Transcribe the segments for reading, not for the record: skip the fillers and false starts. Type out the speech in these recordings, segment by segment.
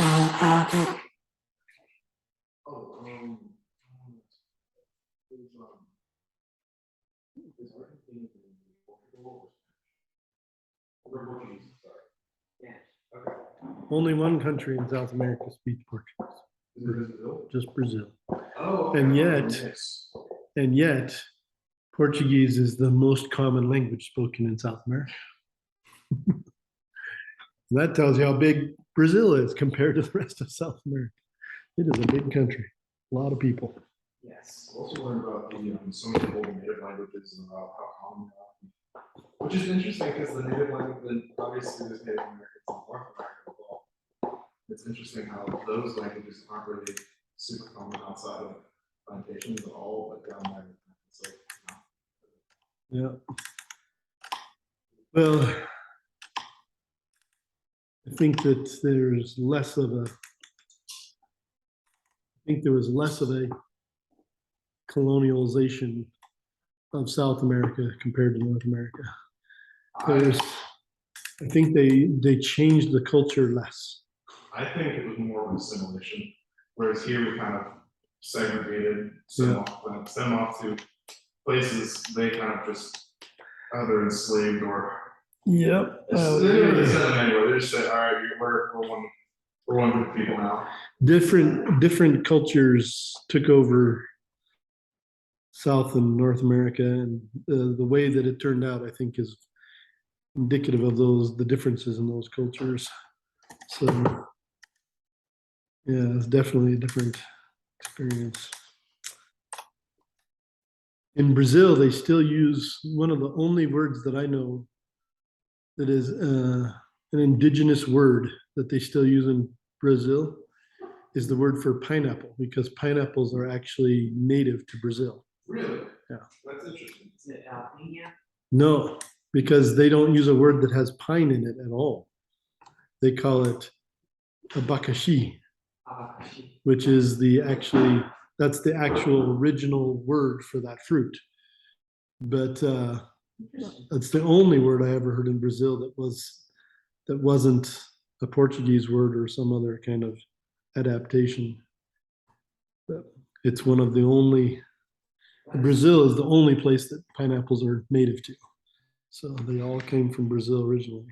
Oh, is Argentina Portugal or Portuguese? Sorry. Yeah. Okay. Only one country in South America speaks Portuguese. Is it Brazil? Just Brazil. Oh, okay. And yet, Portuguese is the most common language spoken in South America. That tells you how big Brazil is compared to the rest of South America. It is a big country, a lot of people. Yes. Also learned about the some of the old native languages and about how common they are. Which is interesting because the native language, obviously there's Native Americans in North America as well. It's interesting how those languages aren't really super common outside of plantations at all, but down there. So, Yeah. Well, I think that there was less of a colonialization of South America compared to North America. I think they changed the culture less. I think it was more of an assimilation, whereas here we kind of segregated, sent them off to places they kind of just either enslaved or. Yep. They didn't send them anywhere. They just said, "All right, we're one group of people now." Different cultures took over South and North America, and the way that it turned out, I think, is indicative of the differences in those cultures. So, yeah, it's definitely a different experience. In Brazil, they still use one of the only words that I know that is an indigenous word that they still use in Brazil is the word for pineapple, because pineapples are actually native to Brazil. Really? Yeah. That's interesting. Is it Albania? No, because they don't use a word that has pine in it at all. They call it abacaxi, which is that's the actual original word for that fruit. But that's the only word I ever heard in Brazil that wasn't a Portuguese word or some other kind of adaptation. But it's one of the only. Brazil is the only place that pineapples are native to. So they all came from Brazil originally.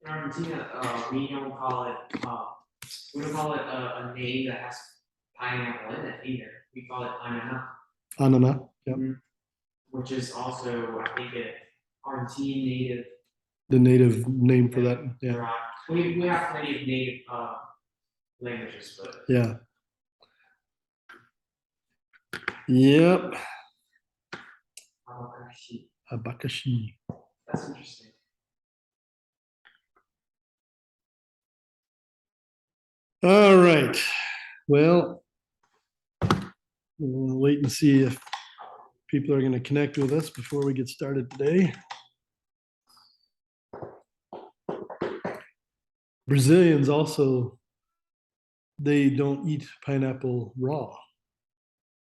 In Argentina, we don't call it a name that has pineapple in it either. We call it anana. Anana, yeah. Which is also, I think, an Argentine native. The native name for that, yeah. Right. We have plenty of native languages, but yeah. Yep. Abacaxi. That's interesting. All right. Well, we'll wait and see if people are going to connect with us before we get started today. Brazilians also, they don't eat pineapple raw.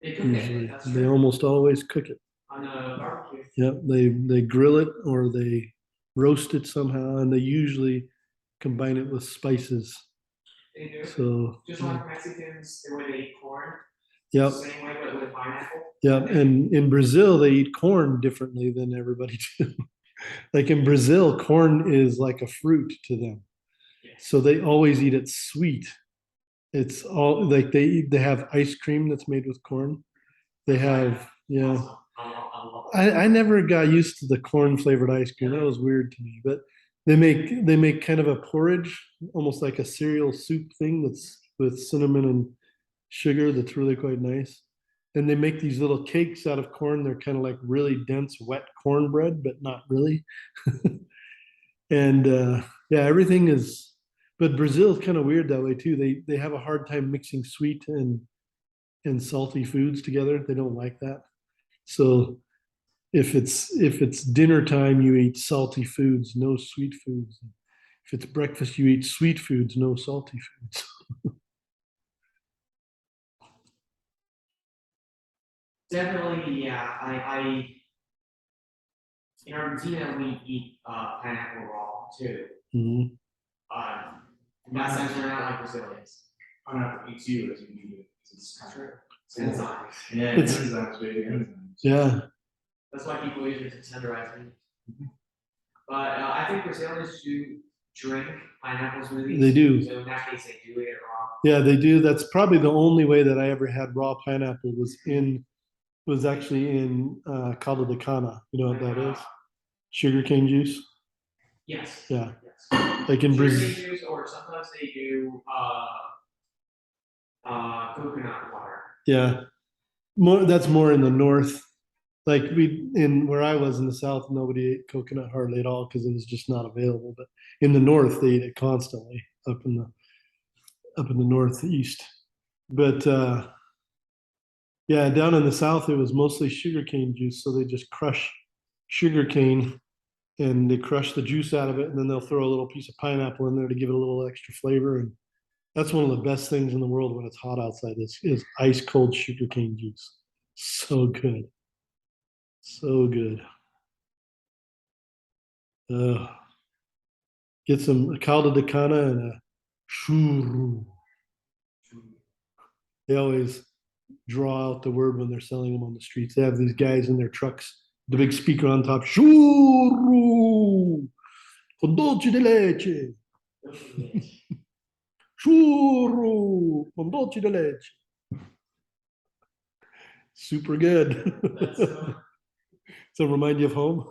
Usually, they almost always cook it. On a barbecue. Yep, they grill it or they roast it somehow, and they usually combine it with spices. They do. So just like Mexicans, the way they eat corn. Yep. Same way, but with pineapple. Yeah, and in Brazil they eat corn differently than everybody do. Like in Brazil, corn is like a fruit to them, so they always eat it sweet. It's all like they have ice cream that's made with corn. They have I never got used to the corn flavored ice cream. That was weird to me. But they make kind of a porridge, almost like a cereal soup thing that's with cinnamon and sugar that's really quite nice. And they make these little cakes out of corn. They're kind of like really dense, wet cornbread, but not really. And yeah, everything is. But Brazil is kind of weird that way too. They have a hard time mixing sweet and salty foods together. They don't like that. So if it's dinner time, you eat salty foods, no sweet foods. If it's breakfast, you eat sweet foods, no salty foods. Definitely, yeah. I in Argentina we eat pineapple raw too. Mm-hmm. In that sense, we're not like Brazilians. pineapple eats you as you eat it. It's kind of. Enzymes. Yeah, It's- enzymes, baby, enzymes. Yeah, That's why people use it to tenderize meat. But I think Brazilians do drink pineapple smoothies. They do. So in that case, they do it raw. yeah, they do. That's probably the only way that I ever had raw pineapple was actually in caldo de cana. You know what that is? Sugarcane juice. Yes. Yeah. Yes. Like in Sugarcane Brazil. juice, or sometimes they do coconut water. Yeah. That's more in the north. Like where I was in the south, nobody ate coconut hardly at all because it was just not available. But in the north, they eat it constantly up in the northeast. But yeah, down in the south, it was mostly sugarcane juice. So they just crush sugarcane and they crush the juice out of it, and then they'll throw a little piece of pineapple in there to give it a little extra flavor. And that's one of the best things in the world when it's hot outside is ice cold sugarcane juice. So good. So good. Get some caldo de cana and a churro. They always draw out the word when they're selling them on the streets. They have these guys in their trucks, the big speaker on top, churro, con dolce de leche, churro, con dolce de leche. Super good. So remind you of home?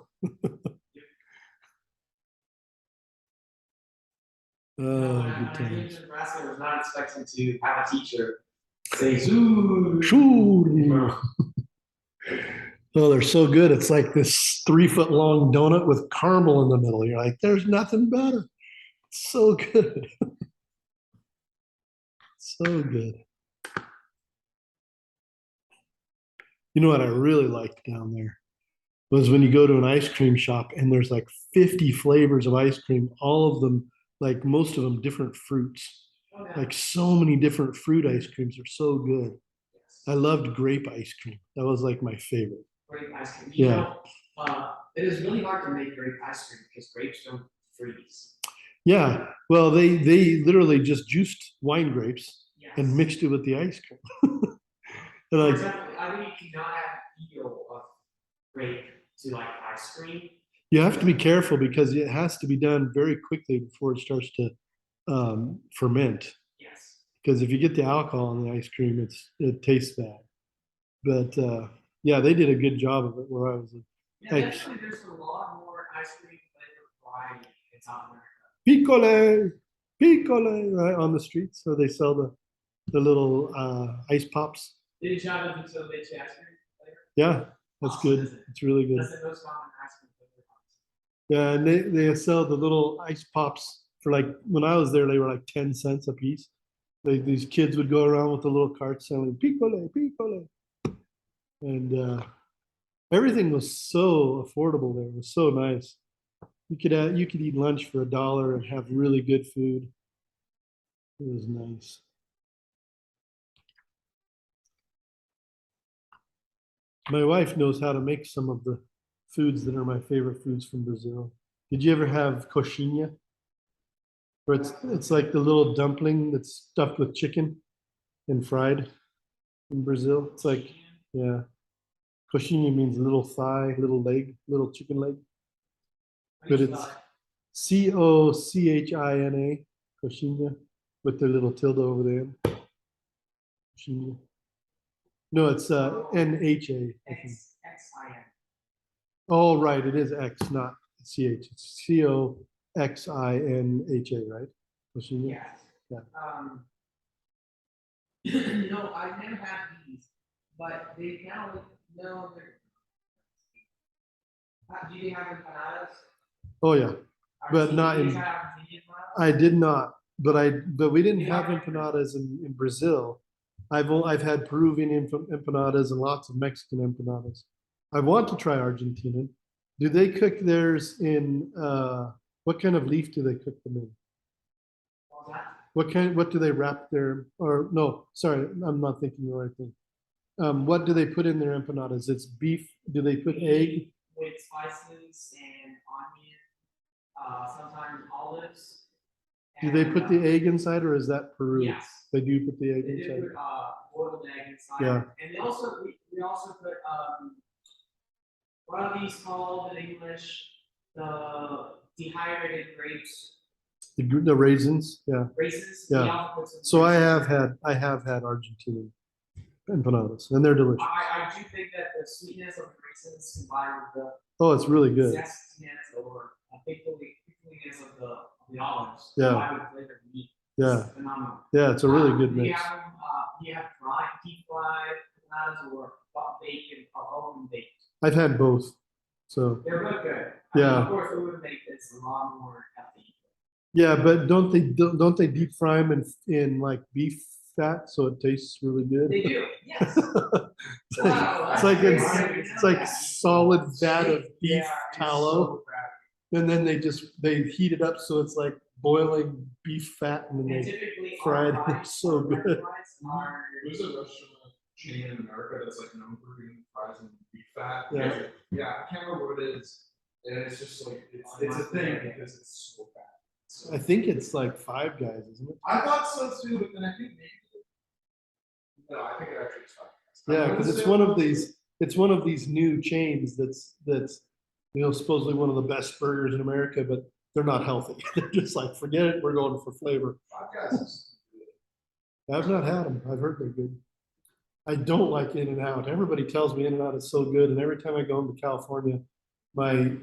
Oh, When good I came times. to Nebraska, I was not expecting to have a teacher say "Zoo." Churro. Oh, they're so good. It's like this 3 foot long donut with caramel in the middle. You're like, there's nothing better. It's so good. So good. You know what I really liked down there was when you go to an ice cream shop and there's like 50 flavors of ice cream, all of them, like most of them different fruits. Okay. Like so many different fruit ice creams are so good. Yes. I loved grape ice cream. That was like my favorite. Grape ice cream. Yeah. It is really hard to make grape ice cream because grapes don't freeze. Yeah. Well, they literally just juiced wine grapes Yes. and mixed it with the ice cream. And For like, example, I think you cannot have peel of grape to like ice cream. you have to be careful because it has to be done very quickly before it starts to ferment. Yes. Because if you get the alcohol in the ice cream, it tastes bad. But yeah, they did a good job of it where I was. Yeah, Like, definitely there's a lot more ice cream flavor variety in South America. piccole, piccole, right on the streets. So they sell the little ice pops. Did you try the Brazil leche ice cream flavor? Yeah, that's Awesome, good. isn't it? It's really good. That's the most common ice cream flavor. Yeah, and they sell the little ice pops for like when I was there, they were like 10 cents a piece. These kids would go around with the little carts selling piccole, piccole. And everything was so affordable there. It was so nice. You could eat lunch for $1 and have really good food. It was nice. My wife knows how to make some of the foods that are my favorite foods from Brazil. Did you ever have coxinha? Where it's like the little dumpling that's stuffed with chicken and fried in Brazil. It's like, yeah. Coxinha means little thigh, little leg, little chicken leg. But it's Cochina, coxinha, with their little tilde over there. Coxinha. No, it's NHA. I think. X-I-N. Oh, right. It is X, not CH. It's COXINHA, right? Coxinha? Yes. Yeah. No, I've never had these, but they now know they're. Do you have empanadas? Oh, yeah. But not Do you in. have Argentinian empanadas? I did not, but we didn't have empanadas in Brazil. I've had Peruvian empanadas and lots of Mexican empanadas. I want to try Argentinian. Do they cook theirs in what kind of leaf do they cook them in? What was that? What do they wrap their or no, sorry, I'm not thinking the right thing. What do they put in their empanadas? It's beef. Do they put egg? With spices and onion, sometimes olives. Do they put the And, egg inside, or is that Peru? yes, They do put the egg they do inside. put, boiled egg inside. Yeah. And we also put, what are these called in English? The dehydrated grapes, The raisins, yeah. raisins. Yeah. We also put some So I raisins. have had Argentinian empanadas, and they're delicious. I do think that the sweetness of the raisins combined with the Oh, it's really good. zestiness or pickliness of the olives. Yeah. Combined with flavor of meat. Yeah. It's phenomenal. Yeah, it's a really good Do you mix. have them, do you have deep fried empanadas or bacon or oven baked? I've had both. So They're both good. Yeah. Of course, oven baked is a lot more healthy. yeah, but don't they deep fry them in like beef fat so it tastes really good? They do, yes. It's like, Wow, it's like that's it's like solid vat of beef Yeah, it's tallow, so bad. and then they heat it up so it's like boiling beef fat, and then And they typically fried our it. fries, So our good. fries are. There's a restaurant chain in America that's like known for doing fries and beef fat. Yeah. Yeah, I can't remember what it is. And it's just like, it's a thing because it's so bad. So, I think it's like Five Guys, isn't it? I thought so too, but then I think maybe. No, I think it actually is Five Guys. Yeah, I because wanna it's say- one of these new chains that's supposedly one of the best burgers in America, but they're not healthy. They're just like, forget it, we're going for flavor. Five Guys is good. I've not had them. I've heard they're good. I don't like In-N-Out. Everybody tells me In-N-Out is so good, and every time I go into California, my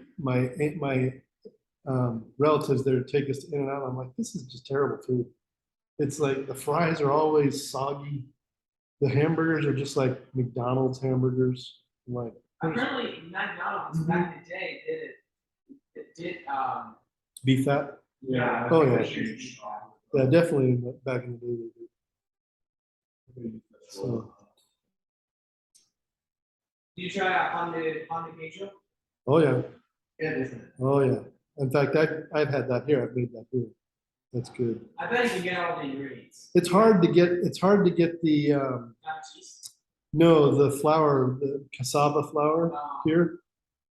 relatives there take us to In-N-Out. I'm like, this is just terrible food. It's like the fries are always soggy. The hamburgers are just like McDonald's hamburgers. I'm like, Apparently, McDonald's back in the day did beef fat. yeah. Oh, yeah. huge. Yeah, definitely back in the day they did. So, Did you try out on the queijo? oh yeah, Good, isn't it? oh yeah. In fact, I've had that here. I've made that here. That's good. I bet you can get all the ingredients. It's hard to get. It's hard to get the Not cheese. no, the flour, the cassava flour here.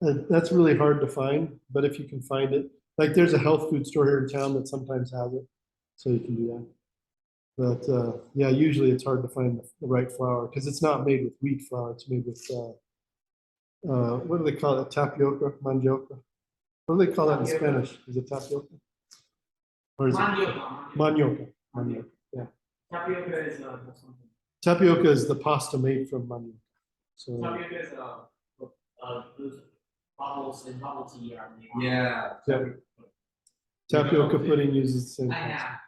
That's really hard to find. But if you can find it, like there's a health food store here in town that sometimes has it, so you can do that. But yeah, usually it's hard to find the right flour because it's not made with wheat flour. It's made with what do they call it? Tapioca, mandioca. What do they call that in Tapioca. Spanish? Is it tapioca? Or is it Manioca. manioca? Manioca. Yeah. Tapioca is something. Tapioca is the pasta made from manioca. So Tapioca is those bubbles and bubble tea are made. Yeah. yeah. Tapioca pudding uses the same I pasta. have.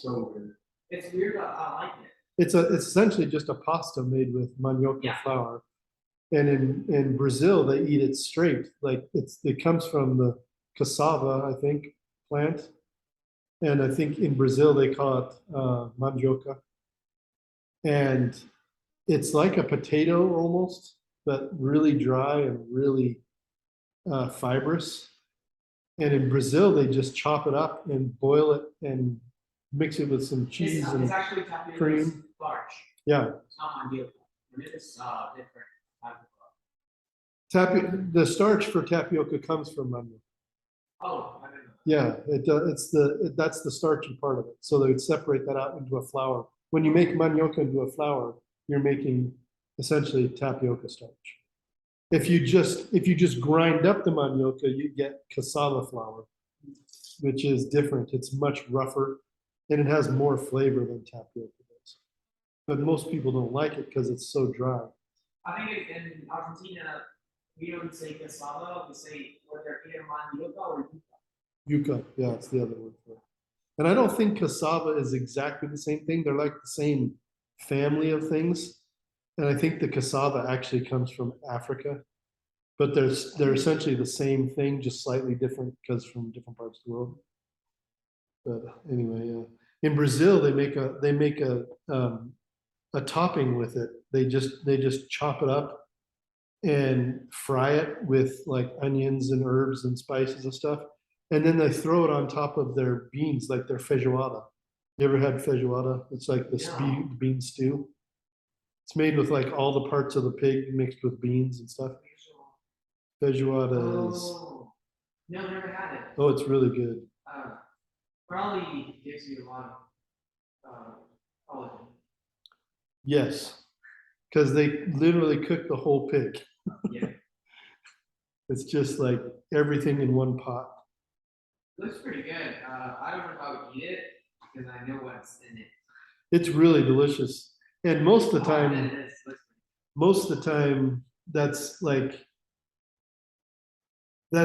So good. It's weird, but I like it. It's essentially just a pasta made with manioca Yeah. flour. And in Brazil, they eat it straight. Like it comes from the cassava, I think, plant. And I think in Brazil they call it mandioca. And it's like a potato almost, but really dry and really fibrous. And in Brazil, they just chop it up and boil it and mix it with some cheese It's and actually tapioca cream. starch. yeah. It's not mandioca. And it is different type of. The starch for tapioca comes from manioca. Oh, I didn't know. Yeah, that's the starchy part of it. So they would separate that out into a flour. When you make manioca into a flour, you're making essentially tapioca starch. If you just grind up the manioca, you get cassava flour, which is different. It's much rougher and it has more flavor than tapioca does. But most people don't like it because it's so dry. I think in Argentina, we don't say cassava, we say whether either mandioca or yuca. Yuca, yeah, it's the other word for it. And I don't think cassava is exactly the same thing. They're like the same family of things. And I think the cassava actually comes from Africa. But they're essentially the same thing, just slightly different because from different parts of the world. But anyway, yeah. In Brazil, they make a topping with it. They just chop it up and fry it with like onions and herbs and spices and stuff. And then they throw it on top of their beans, like their feijoada. You ever had feijoada? It's like this bean stew. It's made with like all the parts of the pig mixed with beans and stuff. Feijoada is, Oh, no, never had it. oh, it's really good. Probably gives you a lot of, collagen. Yes, because they literally cook the whole pig. Yeah, It's just like everything in one pot. looks pretty good. I don't know if I would eat it because I know what's in it. It's really delicious. And most of the Oh, I bet time, it is. Looks most of the time, that's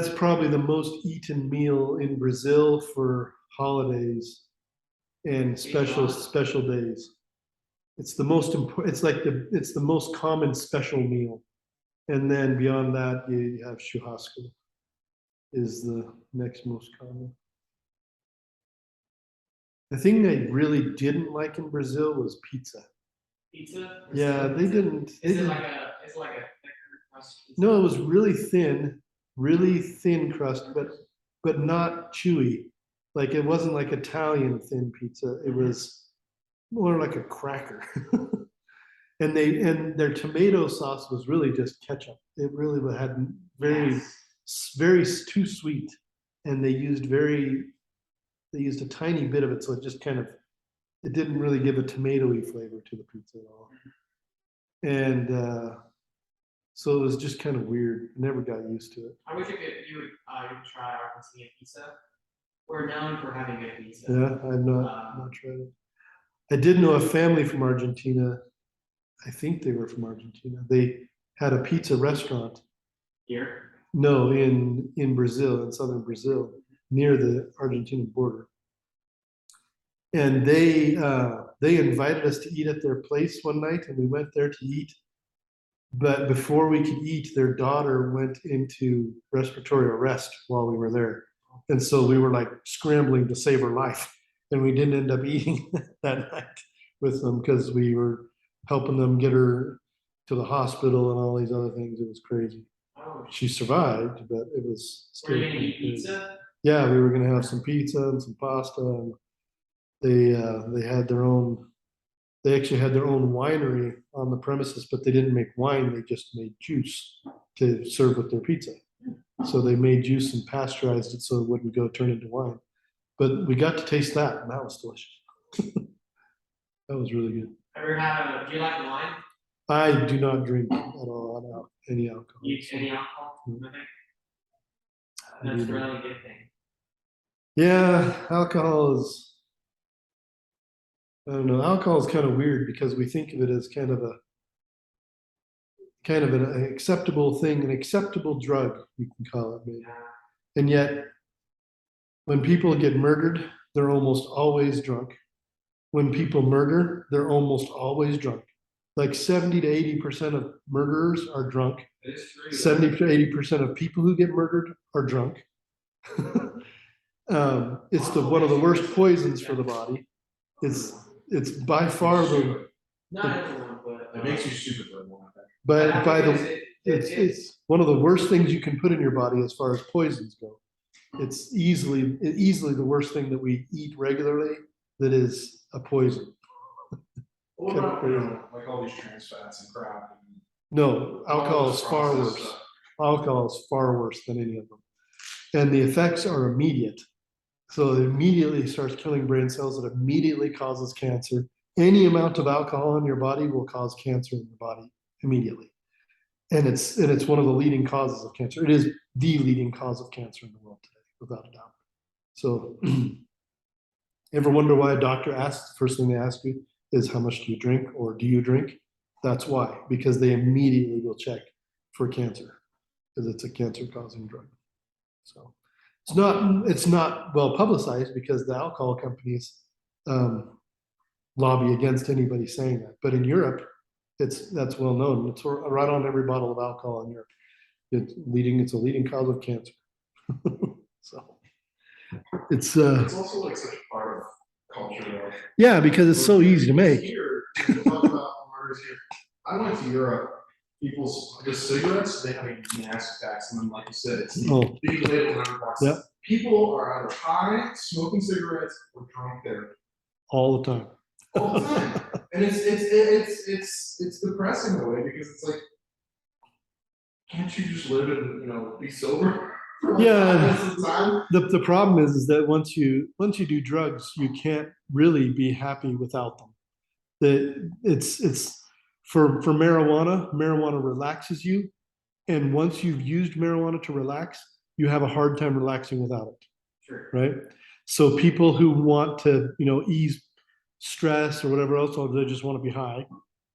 probably the most eaten meal in Brazil for holidays and special days. It's the most important, it's the most common special meal. And then beyond that, you have churrasco is the next most common. The thing they really didn't like in Brazil was pizza. pizza. Yeah, they Pizza? didn't. Is it like a thicker crust pizza? No, it was really thin crust, but not chewy. Like it wasn't like Italian thin pizza. It was more like a cracker. And their tomato sauce was really just ketchup. It really had very too sweet, and they used a tiny bit of it, so it just kind of it didn't really give a tomatoey flavor to the pizza at all. And so it was just kind of weird. Never got used to it. I wish you would try Argentinian pizza. We're known for having good pizza. Yeah, I've not tried it. I did know a family from Argentina. I think they were from Argentina. They had a pizza restaurant. Here. No, in Brazil, in southern Brazil, near the Argentinian border. And they invited us to eat at their place one night, and we went there to eat. But before we could eat, their daughter went into respiratory arrest while we were there. And so we were like scrambling to save her life. And we didn't end up eating that night with them because we were helping them get her to the hospital and all these other things. It was crazy. Oh, She survived, but it was were still you gonna pretty eat crazy. pizza? Yeah, we were gonna have some pizza and some pasta. And they had their own. They actually had their own winery on the premises, but they didn't make wine. They just made juice to serve with their pizza. So they made juice and pasteurized it so it wouldn't go turn into wine. But we got to taste that, and that was delicious. That was really good. Do you like wine? I do not drink at all any alcohol. You any alcohol? Okay. I That's do a not. really good thing. Yeah, alcohol is. I don't know. Alcohol is kind of weird because we think of it as kind of an acceptable thing, an acceptable drug, you can call it maybe. And yet, when people get murdered, they're almost always drunk. When people murder, they're almost always drunk. Like 70 to 80% of murderers are drunk. 70 to 80% of people who get murdered are drunk. It's one of the worst poisons for the body. It's by far the. Not everyone, but It makes you stupid for one. But it's one of the worst things you can put in your body as far as poisons go. It's easily the worst thing that we eat regularly that is a poison. What about like all these trans fats and crap? No, alcohol is far worse. Alcohol is far worse than any of them, and the effects are immediate. So it immediately starts killing brain cells. It immediately causes cancer. Any amount of alcohol in your body will cause cancer in your body immediately. And it's one of the leading causes of cancer. It is the leading cause of cancer in the world today, without a doubt. So ever wonder why a doctor asks, the first thing they ask you is how much do you drink or do you drink? That's why, because they immediately will check for cancer because it's a cancer causing drug. So it's not well publicized because the alcohol companies lobby against anybody saying that. But in Europe, that's well known. It's right on every bottle of alcohol in Europe. It's a leading cause of cancer. So it's also like such a part of culture. Yeah, because it's so easy to make. Here, talk about murders here. I went to Europe. People's just cigarettes, they have a massive tax on them, like you said. It's the big label on every box. Yep. People are either high, smoking cigarettes, or drunk there. All the time. All the time. And it's depressing in a way because it's like, can't you just live and be sober? Yeah. 5 minutes at a time. The problem is that once you do drugs, you can't really be happy without them. It's for marijuana relaxes you. And once you've used marijuana to relax, you have a hard time relaxing without it. Sure. Right? So people who want to, ease stress or whatever else, or they just want to be high,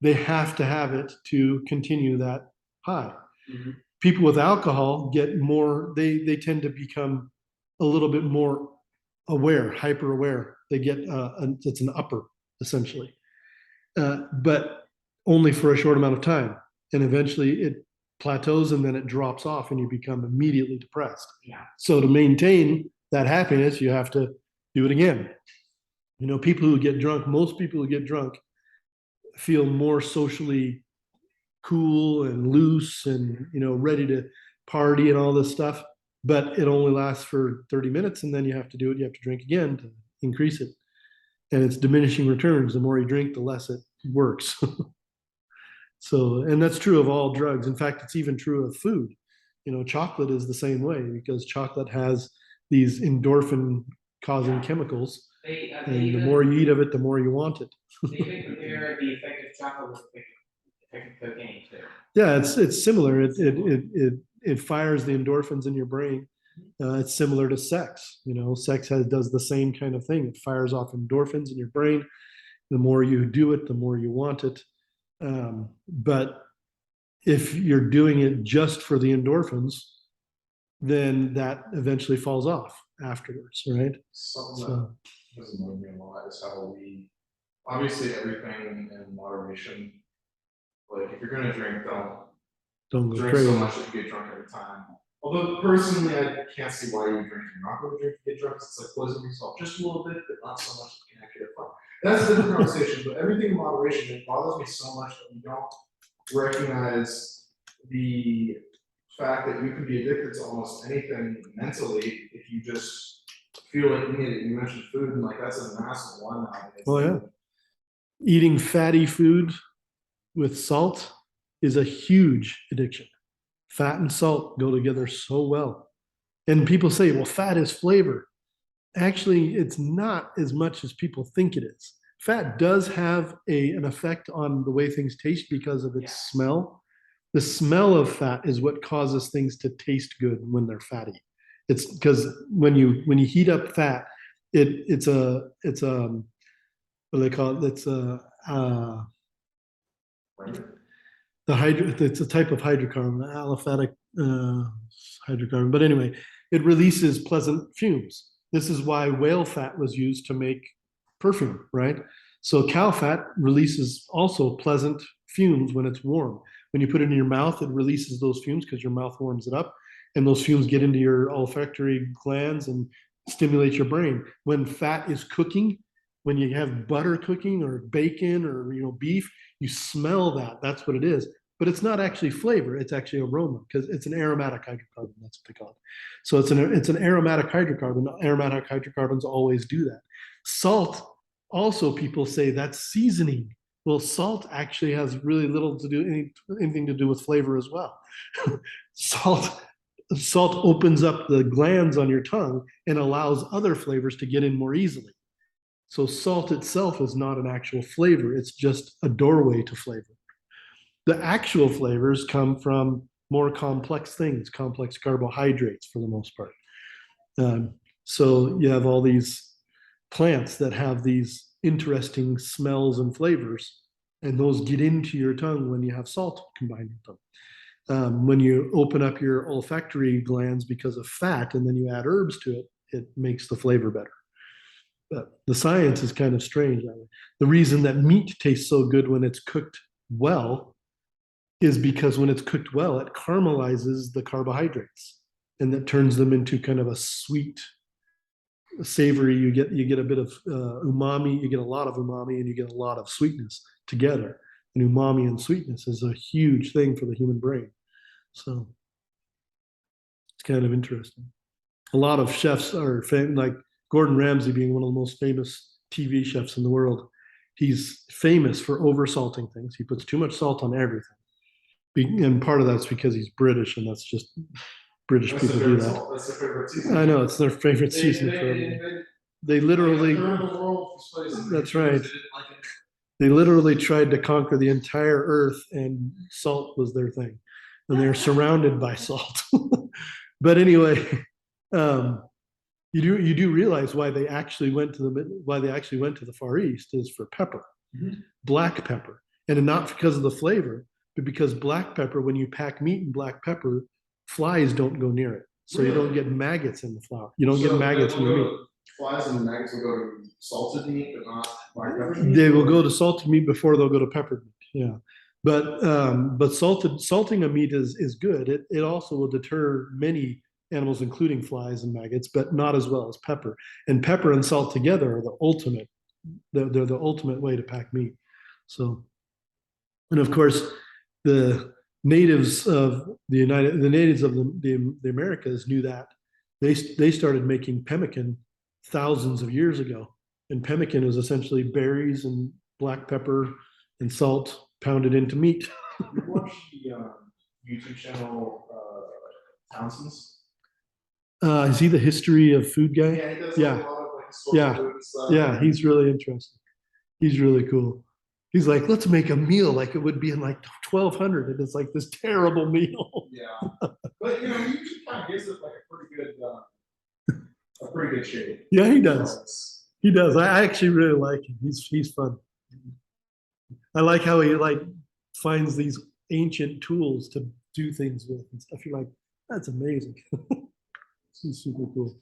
they have to have it to continue that high. Mhm. People with alcohol get more, they tend to become a little bit more aware, hyper aware. They get, it's an upper essentially, but only for a short amount of time. And eventually it plateaus and then it drops off and you become immediately depressed. Yeah. So to maintain that happiness, you have to do it again. People who get drunk, most people who get drunk feel more socially cool and loose and, ready to party and all this stuff. But it only lasts for 30 minutes and then you have to do it. You have to drink again to increase it. And it's diminishing returns. The more you drink, the less it works. So, and that's true of all drugs. In fact, it's even true of food. Chocolate is the same way because chocolate has these endorphin causing chemicals. And the more you eat of it, the more you want it. They even compare the effect of chocolate with the effect of cocaine too. Yeah, it's similar. It fires the endorphins in your brain. It's similar to sex. Sex does the same kind of thing. It fires off endorphins in your brain. The more you do it, the more you want it. But if you're doing it just for the endorphins, then that eventually falls off afterwards, right? Something So, that doesn't annoy me a lot is how obviously everything in moderation. Like if you're gonna drink, don't go drink crazy. so much that you get drunk every time. Although personally, I can't see why you drink. You're not going to drink to get drunk. It's like poisoning yourself just a little bit, but not so much that you can actually have fun. That's a different conversation. But everything in moderation, it bothers me so much that we don't recognize the fact that you can be addicted to almost anything mentally if you just feel like you need it. You mentioned food, and like that's a massive one nowadays. Oh yeah. Eating fatty food with salt is a huge addiction. Fat and salt go together so well. And people say, well, fat is flavor. Actually, it's not as much as people think it is. Fat does have an effect on the way things taste because of its smell. The smell of fat is what causes things to taste good when they're fatty. It's because when you heat up fat, it's a what do they call it? It's a it's a type of hydrocarbon, aliphatic hydrocarbon. But anyway, it releases pleasant fumes. This is why whale fat was used to make perfume, right? So cow fat releases also pleasant fumes when it's warm. When you put it in your mouth, it releases those fumes because your mouth warms it up, and those fumes get into your olfactory glands and stimulate your brain. When fat is cooking, when you have butter cooking or bacon or beef, you smell that. That's what it is. But it's not actually flavor, it's actually aroma because it's an aromatic hydrocarbon. That's what they call it. So it's an aromatic hydrocarbon. Aromatic hydrocarbons always do that. Salt, also people say that's seasoning. Well, salt actually has really little to do anything to do with flavor as well. Salt opens up the glands on your tongue and allows other flavors to get in more easily. So salt itself is not an actual flavor. It's just a doorway to flavor. The actual flavors come from more complex things, complex carbohydrates for the most part. So you have all these plants that have these interesting smells and flavors, and those get into your tongue when you have salt combined with them. When you open up your olfactory glands because of fat and then you add herbs to it, it makes the flavor better. But the science is kind of strange. The reason that meat tastes so good when it's cooked well is because when it's cooked well, it caramelizes the carbohydrates and that turns them into kind of a sweet, savory. You get a bit of umami, you get a lot of umami, and you get a lot of sweetness together. And umami and sweetness is a huge thing for the human brain. So it's kind of interesting. A lot of chefs are like Gordon Ramsay being one of the most famous TV chefs in the world. He's famous for oversalting things. He puts too much salt on everything. And part of that's because he's British, and that's just British That's people their do favorite that. salt. That's their favorite season. I know, it's their favorite They, season they, for they, everything. they, They literally, like, a third of the world was placed. That's They right. didn't like it. they literally tried to conquer the entire earth, and salt was their thing. And they're surrounded by salt. But anyway, um, you do realize why they actually went to the Far East is for pepper, Mhm. black pepper, and not because of the flavor, but because black pepper, when you pack meat in black pepper, flies don't go near it, so you don't get maggots in the flour. You don't get So maggots in they'll the go meat. to- Flies and maggots will go to salted meat, but not black pepper. They will go to salted meat before they'll go to peppered meat. Yeah, but salting a meat is good. It also will deter many animals, including flies and maggots, but not as well as pepper. And pepper and salt together are the ultimate. They're the ultimate way to pack meat. So, and of course, the natives of the natives of the Americas knew that. They started making pemmican thousands of years ago, and pemmican is essentially berries and black pepper and salt pounded into meat. You watch the YouTube channel Townsend's? Is he the history of food guy? Yeah, he does Yeah. like, a lot of like historical Yeah. food and stuff. Yeah, he's really interesting. He's really cool. He's like, let's make a meal like it would be in like 1200, and it's like this terrible meal. Yeah, but you know, he usually kind of gives it like a pretty good shape. Yeah, he does. So it's- He does. I actually really like him. He's fun. I like how he like finds these ancient tools to do things with and stuff. You're like, that's amazing. He's super cool.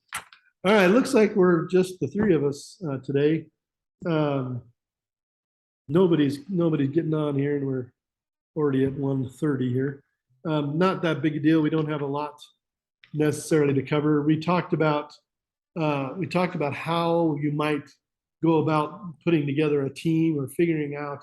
All right, looks like we're just the three of us today. Nobody's getting on here, and we're already at 1:30 here. Not that big a deal. We don't have a lot necessarily to cover. We talked about how you might go about putting together a team or figuring out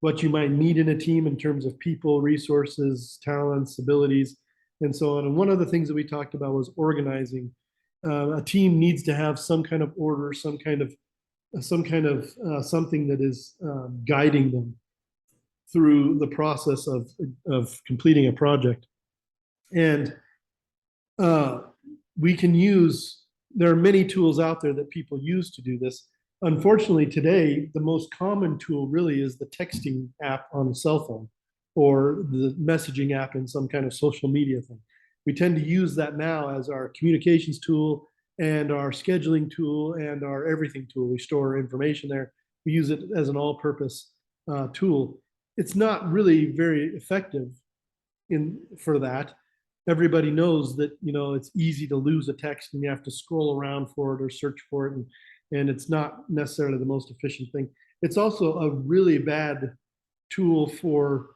what you might need in a team in terms of people, resources, talents, abilities, and so on. And one of the things that we talked about was organizing. A team needs to have some kind of order, some kind of something that is guiding them through the process of completing a project. And we can use, there are many tools out there that people use to do this. Unfortunately, today, the most common tool really is the texting app on the cell phone or the messaging app in some kind of social media thing. We tend to use that now as our communications tool and our scheduling tool and our everything tool. We store information there. We use it as an all-purpose tool. It's not really very effective for that. Everybody knows that it's easy to lose a text and you have to scroll around for it or search for it, and it's not necessarily the most efficient thing. It's also a really bad tool for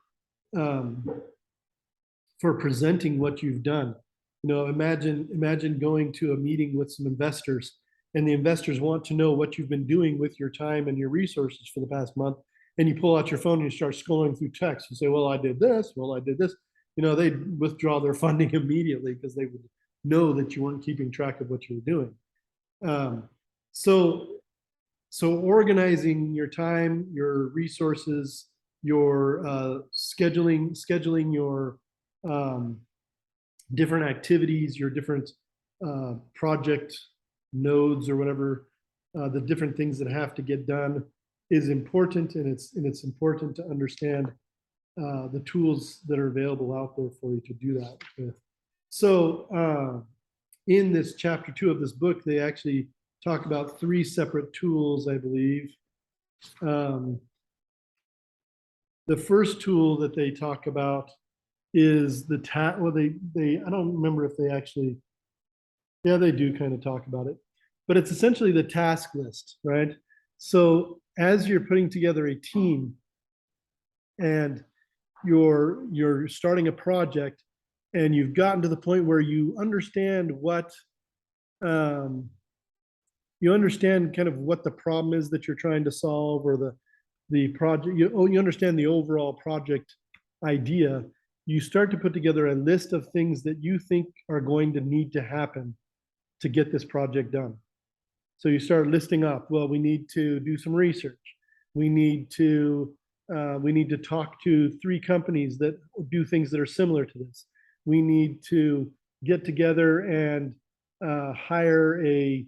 presenting what you've done. Imagine going to a meeting with some investors, and the investors want to know what you've been doing with your time and your resources for the past month, and you pull out your phone and you start scrolling through text and say, well, I did this, well, I did this. They'd withdraw their funding immediately because they would know that you weren't keeping track of what you were doing. So organizing your time, your resources, your scheduling your different activities, your different project nodes or whatever, the different things that have to get done is important, and it's important to understand the tools that are available out there for you to do that with. So in this chapter 2 of this book, they actually talk about 3 separate tools, I believe. The first tool that they talk about is the well, they I don't remember if they actually, yeah, they do kind of talk about it, but it's essentially the task list, right? So as you're putting together a team and you're starting a project and you've gotten to the point where you understand what you understand kind of what the problem is that you're trying to solve, or the project, you understand the overall project idea, you start to put together a list of things that you think are going to need to happen to get this project done. So you start listing up, well, we need to do some research. We need to talk to 3 companies that do things that are similar to this. We need to get together and hire a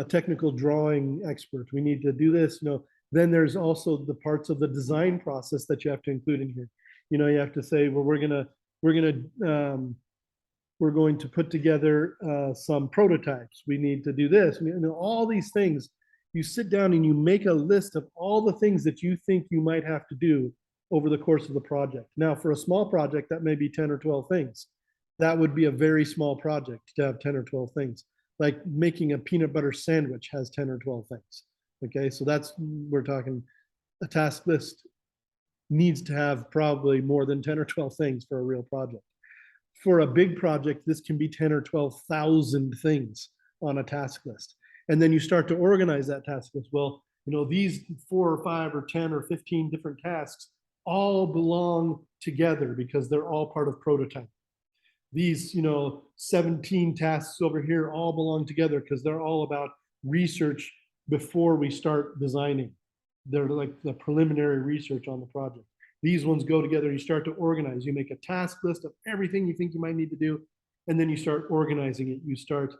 technical drawing expert. We need to do this. Then there's also the parts of the design process that you have to include in here. You have to say, well, we're going to put together some prototypes. We need to do this. All these things. You sit down and you make a list of all the things that you think you might have to do over the course of the project. Now, for a small project, that may be 10 or 12 things. That would be a very small project to have 10 or 12 things. Like making a peanut butter sandwich has 10 or 12 things. Okay, so we're talking a task list needs to have probably more than 10 or 12 things for a real project. For a big project, this can be 10 or 12,000 things on a task list. And then you start to organize that task list. Well, these 4 or 5 or 10 or 15 different tasks all belong together because they're all part of prototyping. These, 17 tasks over here all belong together because they're all about research before we start designing. They're like the preliminary research on the project. These ones go together. You start to organize. You make a task list of everything you think you might need to do, and then you start organizing it. You start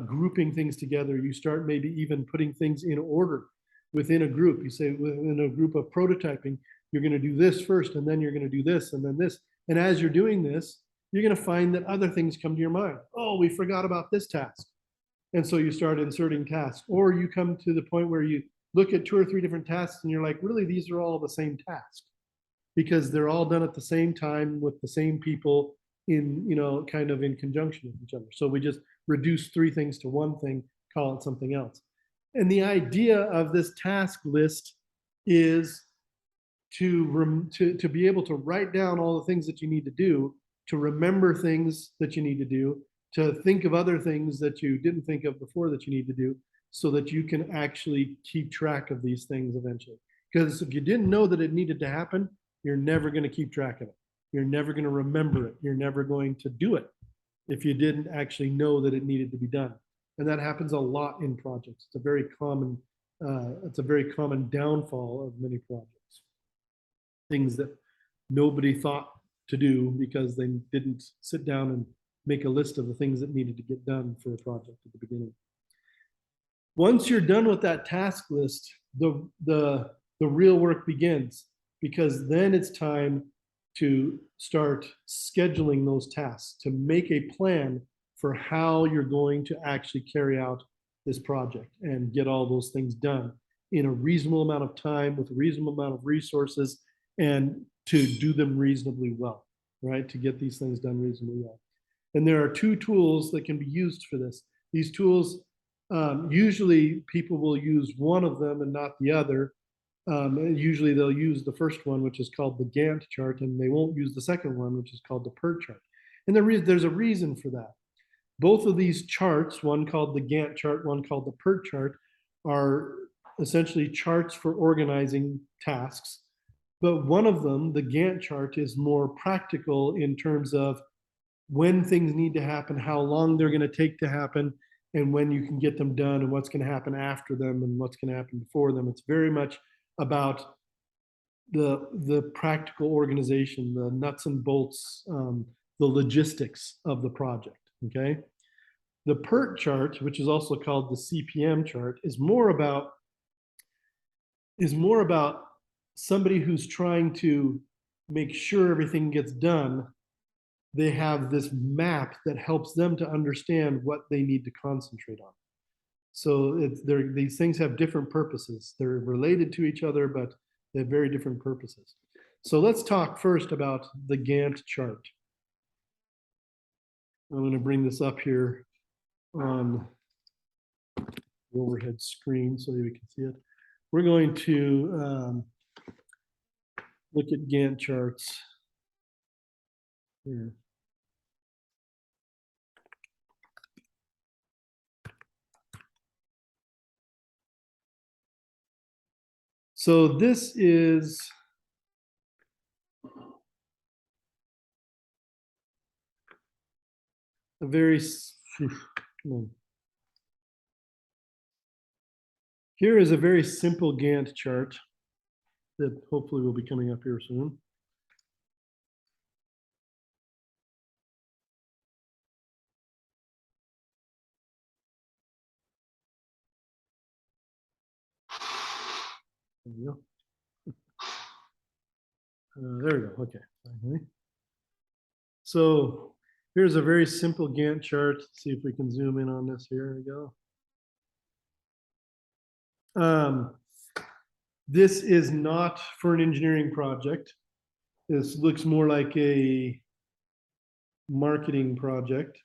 grouping things together. You start maybe even putting things in order within a group. You say within a group of prototyping, you're going to do this first, and then you're going to do this, and then this. And as you're doing this, you're going to find that other things come to your mind. Oh, we forgot about this task. And so you start inserting tasks, or you come to the point where you look at 2 or 3 different tasks and you're like, really, these are all the same task because they're all done at the same time with the same people in, kind of in conjunction with each other. So we just reduce 3 things to 1 thing, call it something else. And the idea of this task list is to be able to write down all the things that you need to do, to remember things that you need to do, to think of other things that you didn't think of before that you need to do, so that you can actually keep track of these things eventually. Because if you didn't know that it needed to happen, you're never going to keep track of it. You're never going to remember it. You're never going to do it if you didn't actually know that it needed to be done. And that happens a lot in projects. It's a very common downfall of many projects. Things that nobody thought to do because they didn't sit down and make a list of the things that needed to get done for a project at the beginning. Once you're done with that task list, the real work begins, because then it's time to start scheduling those tasks, to make a plan for how you're going to actually carry out this project and get all those things done in a reasonable amount of time with a reasonable amount of resources, and to do them reasonably well, right? To get these things done reasonably well. And there are 2 tools that can be used for this. These tools, usually people will use one of them and not the other. And usually they'll use the first one, which is called the Gantt chart, and they won't use the second one, which is called the PERT chart. And there's a reason for that. Both of these charts, one called the Gantt chart, one called the PERT chart, are essentially charts for organizing tasks. But one of them, the Gantt chart, is more practical in terms of when things need to happen, how long they're going to take to happen, and when you can get them done, and what's going to happen after them, and what's going to happen before them. It's very much about the practical organization, the nuts and bolts, the logistics of the project. Okay. The PERT chart, which is also called the CPM chart, is more about somebody who's trying to make sure everything gets done. They have this map that helps them to understand what they need to concentrate on. So these things have different purposes. They're related to each other, but they have very different purposes. So let's talk first about the Gantt chart. I'm going to bring this up here on the overhead screen so that we can see it. We're going to look at Gantt charts here. So this is a very, here is a very simple Gantt chart that hopefully will be coming up here soon. There we go. There we go. Okay. Finally. So here's a very simple Gantt chart. Let's see if we can zoom in on this. Here we go. This is not for an engineering project. This looks more like a marketing project.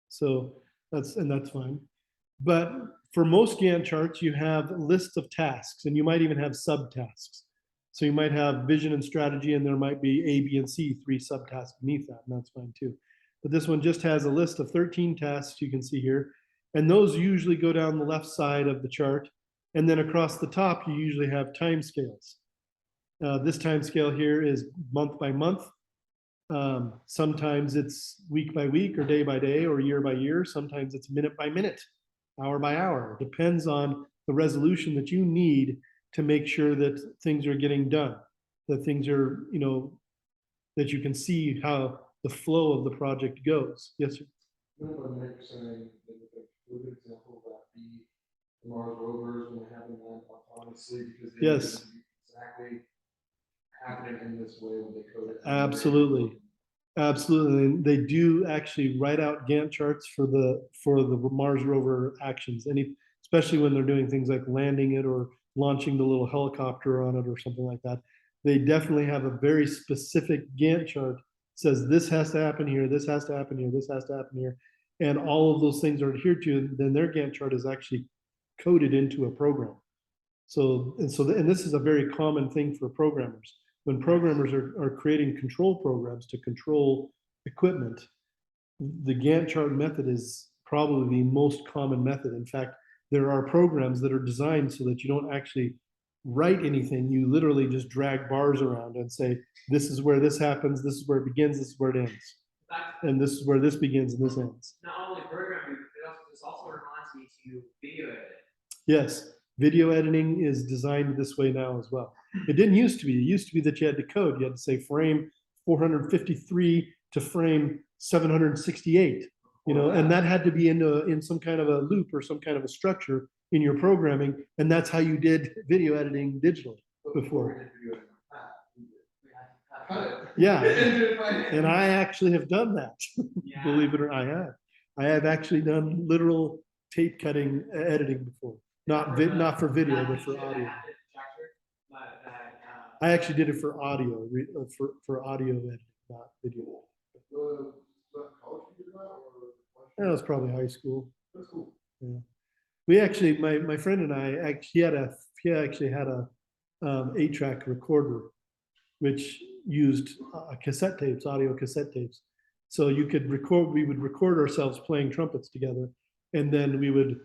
So that's fine. But for most Gantt charts, you have lists of tasks, and you might even have subtasks. So you might have vision and strategy, and there might be A, B, and C, 3 subtasks beneath that, and that's fine too. But this one just has a list of 13 tasks you can see here, and those usually go down the left side of the chart. And then across the top, you usually have time scales. This time scale here is month by month. Sometimes it's week by week or day by day or year by year. Sometimes it's minute by minute, hour by hour. It depends on the resolution that you need to make sure that things are getting done, that things are, you know, that you can see how the flow of the project goes. Yes, sir? No, but Mike was saying that a good example of that be the Mars rovers when they have them land autonomously because they Yes. need it to be exactly happening in this way when they code it. Absolutely. Absolutely. And they do actually write out Gantt charts for the Mars rover actions, especially when they're doing things like landing it or launching the little helicopter on it or something like that. They definitely have a very specific Gantt chart that says this has to happen here, this has to happen here, this has to happen here. And all of those things are adhered to, then their Gantt chart is actually coded into a program. And this is a very common thing for programmers. When programmers are creating control programs to control equipment, the Gantt chart method is probably the most common method. In fact, there are programs that are designed so that you don't actually write anything. You literally just drag bars around and say, this is where this happens, this is where it begins, this is where it ends. And this is where this begins and this ends. Not only programming, this also reminds me to video edit. Yes, video editing is designed this way now as well. It didn't used to be. It used to be that you had to code. You had to say frame 453 to frame 768, you know, and that had to be in some kind of a loop or some kind of a structure in your programming, and that's how you did video editing digitally before. Yeah, and I actually have done that. Yeah. Believe it or not, I have actually done literal tape cutting editing before. Not for video, but for audio. I actually did it for audio, for audio editing, not video. That was probably high school. Yeah. We actually, my friend and I, he actually had a 8-track recorder, which used cassette tapes, audio cassette tapes. So you could record, we would record ourselves playing trumpets together, and then we would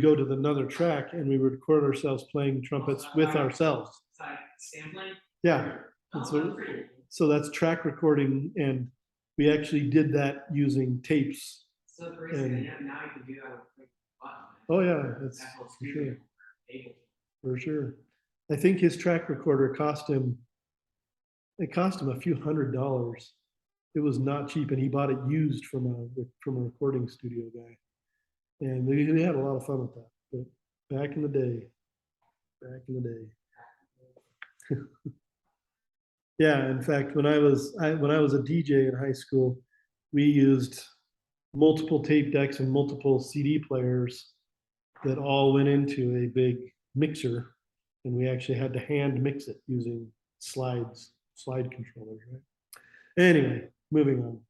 go to another track and we would record ourselves playing trumpets with ourselves. Sampling? Yeah. So that's track recording, and we actually did that using tapes. So crazy. Now you can do that with button. Oh yeah, that's for sure. For sure. I think his track recorder cost him a few $100s. It was not cheap, and he bought it used from a recording studio guy. And we had a lot of fun with that. But back in the day. Yeah, in fact, when I was a DJ in high school, we used multiple tape decks and multiple CD players that all went into a big mixer, and we actually had to hand mix it using slide controllers, right? Anyway, moving on.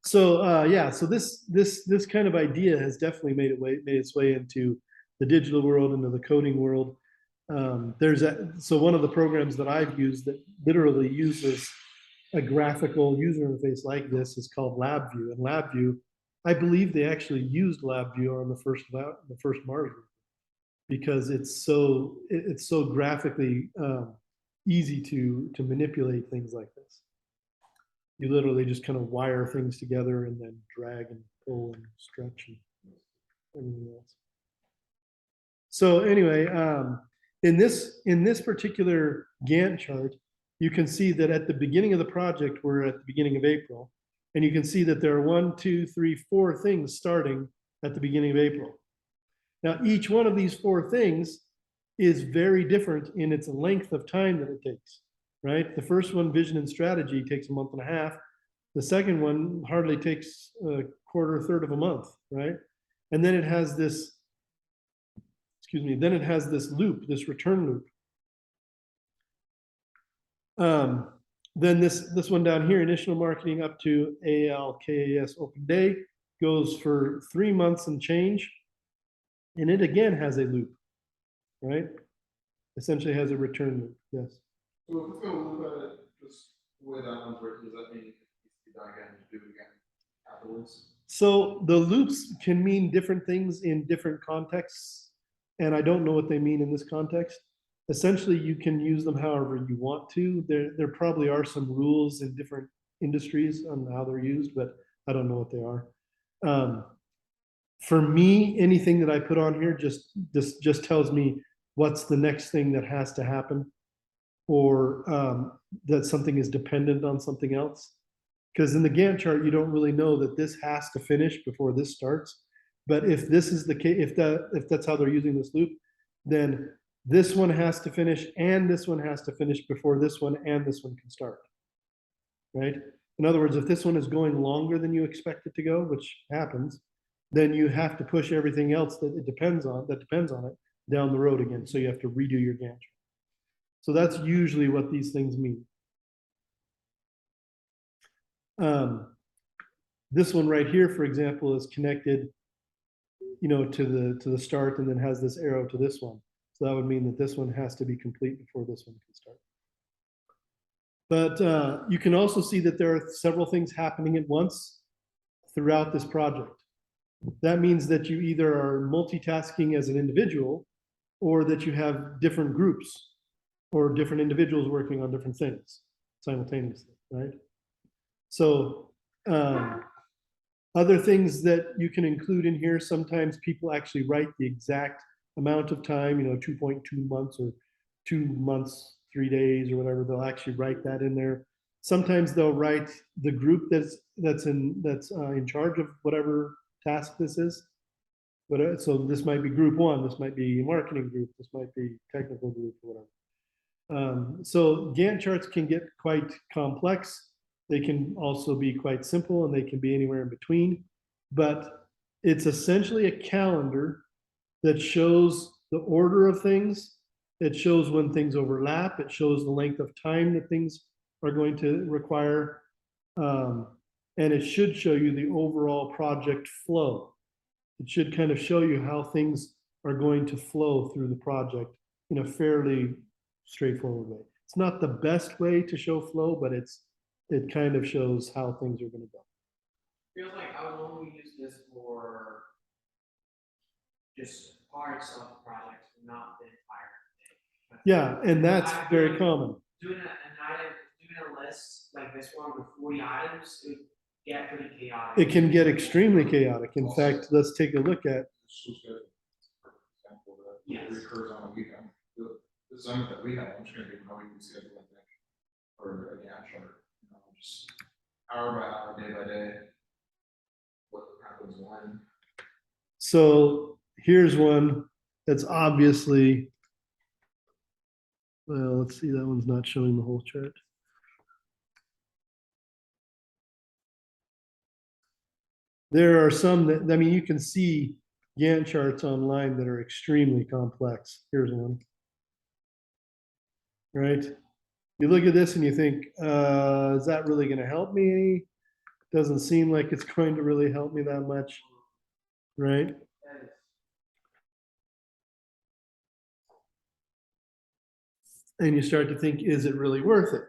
So yeah, so this kind of idea has definitely made its way into the digital world, into the coding world. So one of the programs that I've used that literally uses a graphical user interface like this is called LabVIEW. And LabVIEW, I believe they actually used LabVIEW on the first Mars rover, because it's so graphically easy to manipulate things like this. You literally just kind of wire things together and then drag and pull and stretch and everything else. So anyway, in this particular Gantt chart, you can see that at the beginning of the project, we're at the beginning of April, and you can see that there are 1, 2, 3, 4 things starting at the beginning of April. Now, each one of these four things is very different in its length of time that it takes, right? The first one, vision and strategy, takes a month and a half. The second one hardly takes a quarter, third of a month, right? And then it has this, excuse me, then it has this loop, this return loop. Then this one down here, initial marketing up to ALKAS open day, goes for 3 months and change. And it again has a loop, right? Essentially has a return loop, yes. So if it's gonna loop at it, just the way that one's written, does that mean it needs to be done again and do it again afterwards? So the loops can mean different things in different contexts, and I don't know what they mean in this context. Essentially, you can use them however you want to. There probably are some rules in different industries on how they're used, but I don't know what they are. For me, anything that I put on here just tells me what's the next thing that has to happen, or that something is dependent on something else. Because in the Gantt chart, you don't really know that this has to finish before this starts. But if this is the case, if that's how they're using this loop, then this one has to finish and this one has to finish before this one and this one can start, right? In other words, if this one is going longer than you expect it to go, which happens, then you have to push everything else that depends on it down the road again. So you have to redo your Gantt chart. So that's usually what these things mean. This one right here, for example, is connected, to the start, and then has this arrow to this one. So that would mean that this one has to be complete before this one can start. But you can also see that there are several things happening at once throughout this project. That means that you either are multitasking as an individual, or that you have different groups or different individuals working on different things simultaneously, right? So other things that you can include in here, sometimes people actually write the exact amount of time, 2.2 months or 2 months, 3 days or whatever. They'll actually write that in there. Sometimes they'll write the group that's in charge of whatever task this is. But so this might be group one, this might be marketing group, this might be technical group or whatever. So Gantt charts can get quite complex. They can also be quite simple, and they can be anywhere in between. But it's essentially a calendar that shows the order of things. It shows when things overlap. It shows the length of time that things are going to require. And it should show you the overall project flow. It should kind of show you how things are going to flow through the project in a fairly straightforward way. It's not the best way to show flow, but it kind of shows how things are going to go. Feels like I would only use this for just parts of the project, not the entire thing. Yeah, and that's very common. Doing a list like this one with 40 items, it would get pretty chaotic. It can get extremely chaotic. In fact, let's take a look at. Yes. It recurs on a weekend. The assignment that we have, I'm just going to give how we can schedule it or a Gantt chart. Just hour by hour, day by day, what happens when. So here's one that's obviously, well, let's see, that one's not showing the whole chart. There are some that, I mean, you can see Gantt charts online that are extremely complex. Here's one. Right? You look at this and you think, is that really going to help me? Doesn't seem like it's going to really help me that much, right? And you start to think, is it really worth it?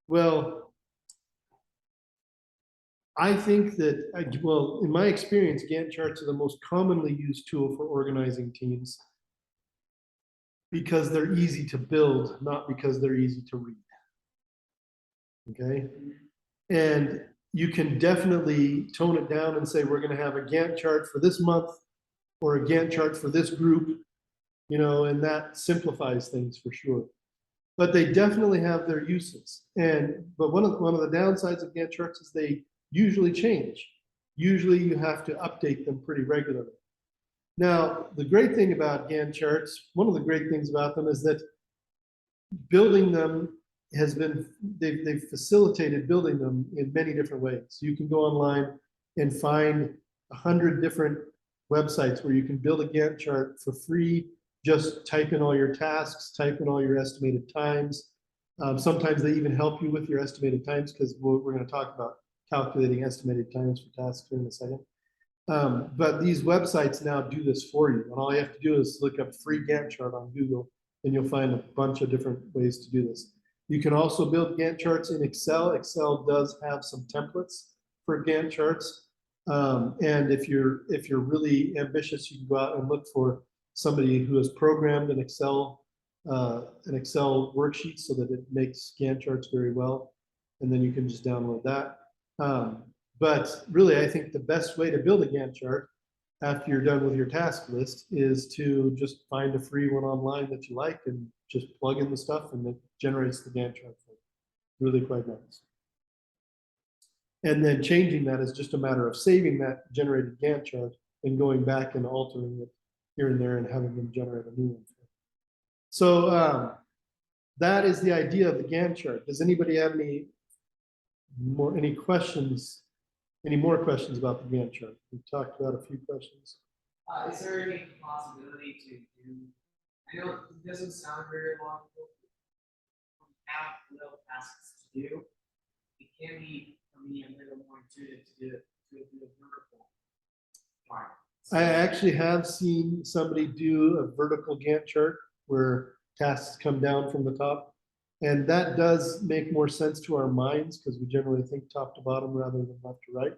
Well, I think that, well, in my experience, Gantt charts are the most commonly used tool for organizing teams because they're easy to build, not because they're easy to read. Okay? And you can definitely tone it down and say, we're going to have a Gantt chart for this month or a Gantt chart for this group, and that simplifies things for sure. But they definitely have their uses. But one of the downsides of Gantt charts is they usually change. Usually you have to update them pretty regularly. Now, the great thing about Gantt charts, one of the great things about them is that building them has been, they've facilitated building them in many different ways. You can go online and find 100 different websites where you can build a Gantt chart for free. Just type in all your tasks, type in all your estimated times. Sometimes they even help you with your estimated times because we're going to talk about calculating estimated times for tasks here in a second. But these websites now do this for you. And all you have to do is look up free Gantt chart on Google and you'll find a bunch of different ways to do this. You can also build Gantt charts in Excel. Excel does have some templates for Gantt charts. And if you're really ambitious, you can go out and look for somebody who has programmed an Excel worksheet so that it makes Gantt charts very well. And then you can just download that. But really, I think the best way to build a Gantt chart after you're done with your task list is to just find a free one online that you like and just plug in the stuff and it generates the Gantt chart for you. Really quite nice. And then changing that is just a matter of saving that generated Gantt chart and going back and altering it here and there and having them generate a new one. So that is the idea of the Gantt chart. Does anybody have any more questions about the Gantt chart? We've talked about a few questions. Is there any possibility to do, I know it doesn't sound very logical, have little tasks to do, it can be, for me, a little more intuitive to do a vertical chart. I actually have seen somebody do a vertical Gantt chart where tasks come down from the top. And that does make more sense to our minds because we generally think top to bottom rather than left to right.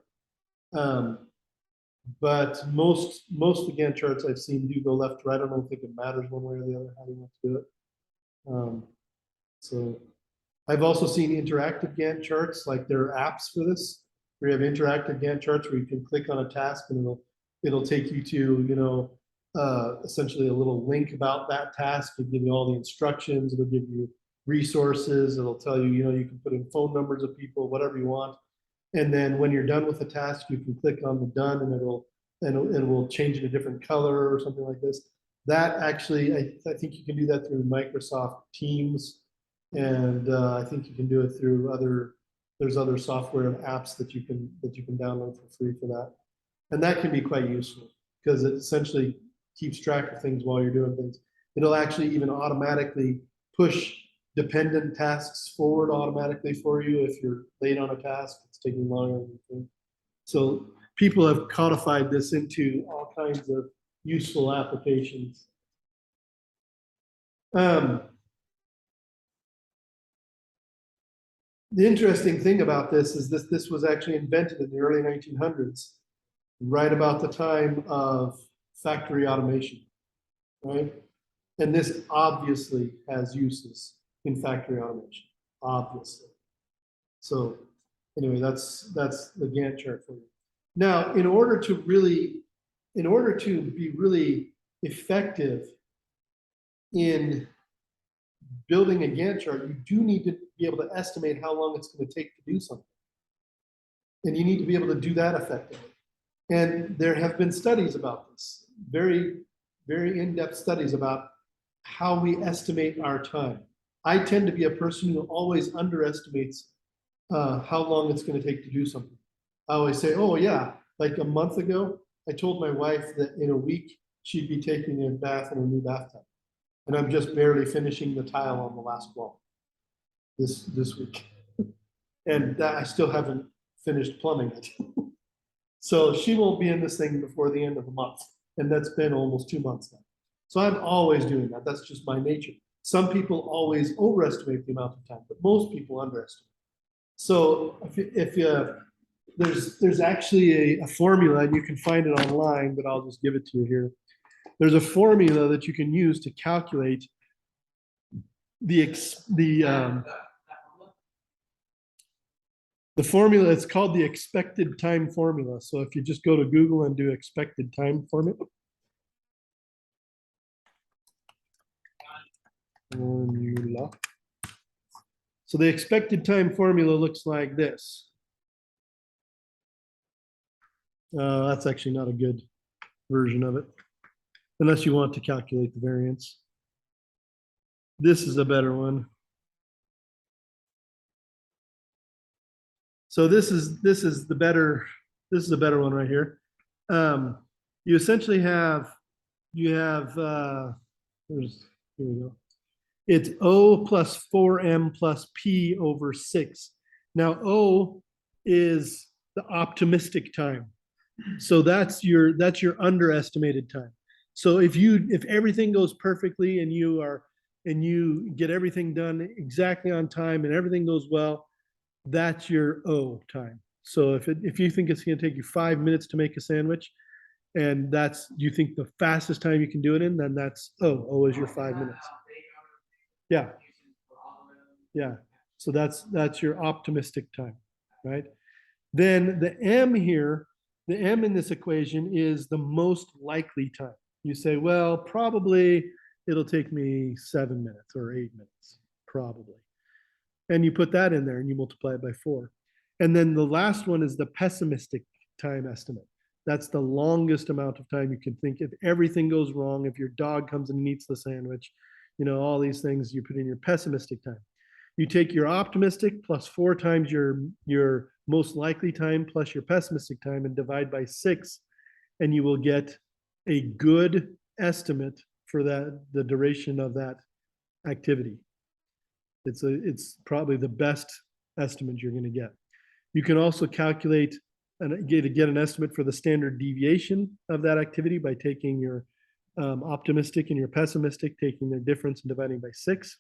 But most of the Gantt charts I've seen do go left to right. I don't think it matters one way or the other how you want to do it. So I've also seen interactive Gantt charts, like there are apps for this. We have interactive Gantt charts where you can click on a task and it'll take you to, essentially a little link about that task. It'll give you all the instructions. It'll give you resources. It'll tell you, you can put in phone numbers of people, whatever you want. And then when you're done with the task, you can click on the done and it will change in a different color or something like this. That actually, I think you can do that through Microsoft Teams. And I think you can do it through there's other software and apps that you can download for free for that. And that can be quite useful because it essentially keeps track of things while you're doing things. It'll actually even automatically push dependent tasks forward automatically for you if you're late on a task, it's taking longer than you think. So people have codified this into all kinds of useful applications. The interesting thing about this is this was actually invented in the early 1900s, right about the time of factory automation, right? And this obviously has uses in factory automation, obviously. So anyway, that's the Gantt chart for you. Now, in order to be really effective in building a Gantt chart, you do need to be able to estimate how long it's going to take to do something. And you need to be able to do that effectively. And there have been studies about this, very, very in-depth studies about how we estimate our time. I tend to be a person who always underestimates how long it's going to take to do something. I always say, oh yeah, like a month ago, I told my wife that in a week she'd be taking a bath in a new bathtub. And I'm just barely finishing the tile on the last wall this week. And I still haven't finished plumbing it. So she won't be in this thing before the end of the month. And that's been almost 2 months now. So I'm always doing that. That's just my nature. Some people always overestimate the amount of time, but most people underestimate. So there's actually a formula, and you can find it online, but I'll just give it to you here. There's a formula that you can use to calculate the formula. It's called the expected time formula. So if you just go to Google and do expected time formula. So the expected time formula looks like this. That's actually not a good version of it. unless you want to calculate the variance. This is a better one. So this is the better, this is a better one right here. You essentially have, here we go. It's O plus 4M plus P over 6. Now O is the optimistic time. So that's your underestimated time. So if everything goes perfectly and you get everything done exactly on time and everything goes well, that's your O time. So if you think it's going to take you 5 minutes to make a sandwich, and that's you think the fastest time you can do it in, then that's O is your 5 minutes. Yeah. Yeah. So that's your optimistic time, right? Then the M here, the M in this equation is the most likely time. You say, well, probably it'll take me 7 minutes or 8 minutes, probably. And you put that in there and you multiply it by 4. And then the last one is the pessimistic time estimate. That's the longest amount of time you can think. If everything goes wrong, if your dog comes and eats the sandwich, all these things you put in your pessimistic time. You take your optimistic plus 4 times your most likely time plus your pessimistic time and divide by 6, and you will get a good estimate for the duration of that activity. It's probably the best estimate you're going to get. You can also calculate and get an estimate for the standard deviation of that activity by taking your optimistic and your pessimistic, taking their difference and dividing by 6.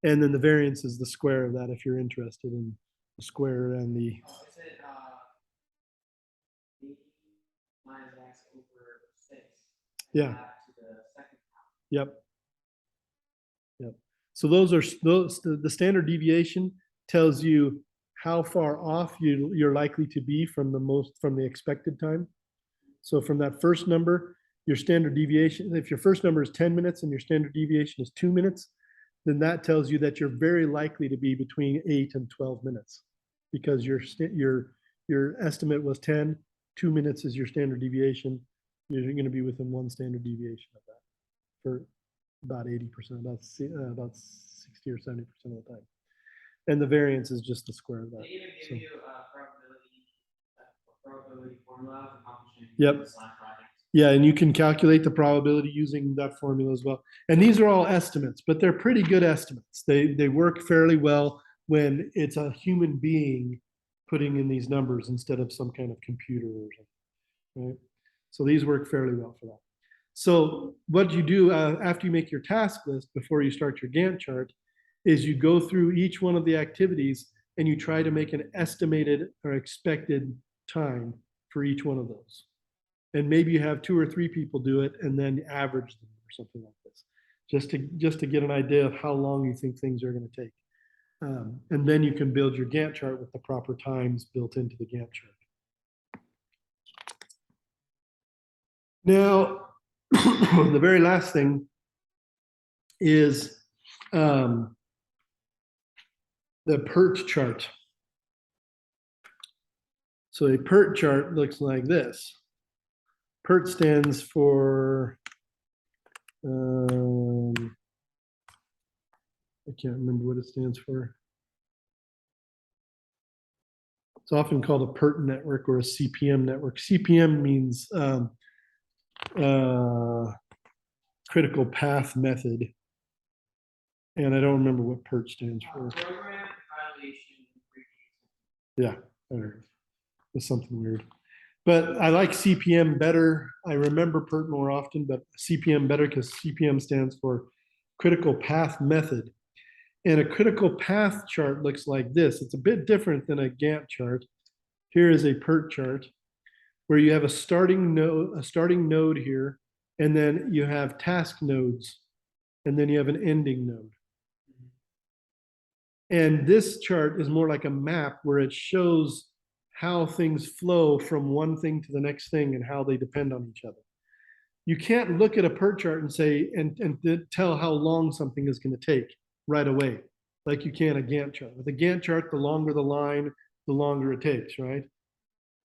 And then the variance is the square of that if you're interested in the square and the. Is it b minus x over 6? Yeah. To the second half. Yep. Yep. So the standard deviation tells you how far off you're likely to be from the expected time. So from that first number, your standard deviation, if your first number is 10 minutes and your standard deviation is 2 minutes, then that tells you that you're very likely to be between 8 and 12 minutes because your estimate was 10, 2 minutes is your standard deviation. You're going to be within one standard deviation of that for about 80%, about 60 or 70% of the time. And the variance is just the square of that. They even give you a probability formula for accomplishing Yep. project. Yeah, and you can calculate the probability using that formula as well. And these are all estimates, but they're pretty good estimates. They work fairly well when it's a human being putting in these numbers instead of some kind of computer or something, right? So these work fairly well for that. So what you do after you make your task list before you start your Gantt chart is you go through each one of the activities and you try to make an estimated or expected time for each one of those. And maybe you have 2 or 3 people do it and then average them or something like this, just to get an idea of how long you think things are going to take. And then you can build your Gantt chart with the proper times built into the Gantt chart. Now, the very last thing is the PERT chart. So a PERT chart looks like this. PERT stands for, I can't remember what it stands for. It's often called a PERT network or a CPM network. CPM means critical path method. And I don't remember what PERT stands for. Program evaluation. Yeah, it's something weird. But I like CPM better. I remember PERT more often, but CPM better because CPM stands for critical path method. And a critical path chart looks like this. It's a bit different than a Gantt chart. Here is a PERT chart where you have a starting node here, and then you have task nodes, and then you have an ending node. And this chart is more like a map where it shows how things flow from one thing to the next thing and how they depend on each other. You can't look at a PERT chart and say, and tell how long something is going to take right away, like you can a Gantt chart. With a Gantt chart, the longer the line, the longer it takes, right?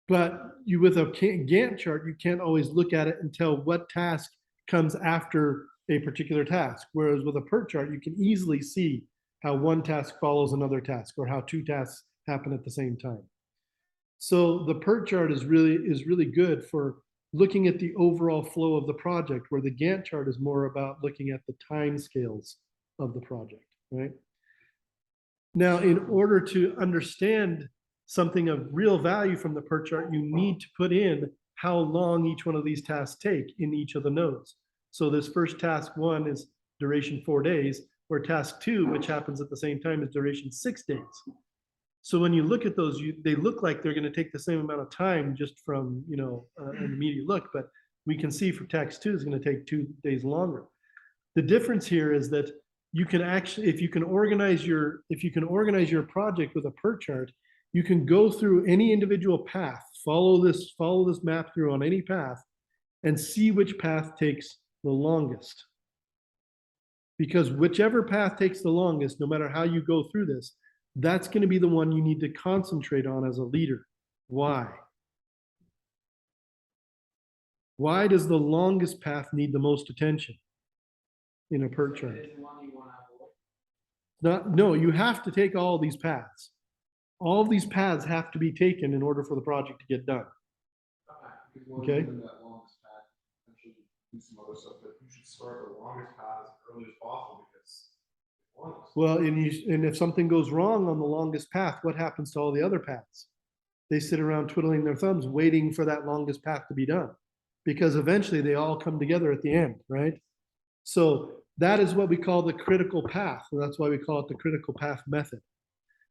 But you with a Gantt chart, you can't always look at it and tell what task comes after a particular task. Whereas with a PERT chart, you can easily see how one task follows another task or how two tasks happen at the same time. So the PERT chart is really good for looking at the overall flow of the project, where the Gantt chart is more about looking at the time scales of the project, right? Now, in order to understand something of real value from the PERT chart, you need to put in how long each one of these tasks take in each of the nodes. So this first task 1 is duration 4 days, where task 2, which happens at the same time, is duration 6 days. So when you look at those, they look like they're going to take the same amount of time just from, an immediate look, but we can see for task 2 is going to take 2 days longer. The difference here is that you can actually, if you can organize your project with a PERT chart, you can go through any individual path, follow this map through on any path, and see which path takes the longest. Because whichever path takes the longest, no matter how you go through this, that's going to be the one you need to concentrate on as a leader. Why? Why does the longest path need the most attention in a PERT chart? No, you have to take all these paths. All these paths have to be taken in order for the project to get done. Okay. That longest path, potentially do some other stuff, but you should start the longest path as early as possible because. Well, and if something goes wrong on the longest path, what happens to all the other paths? They sit around twiddling their thumbs, waiting for that longest path to be done, because eventually they all come together at the end, right? So that is what we call the critical path. And that's why we call it the critical path method.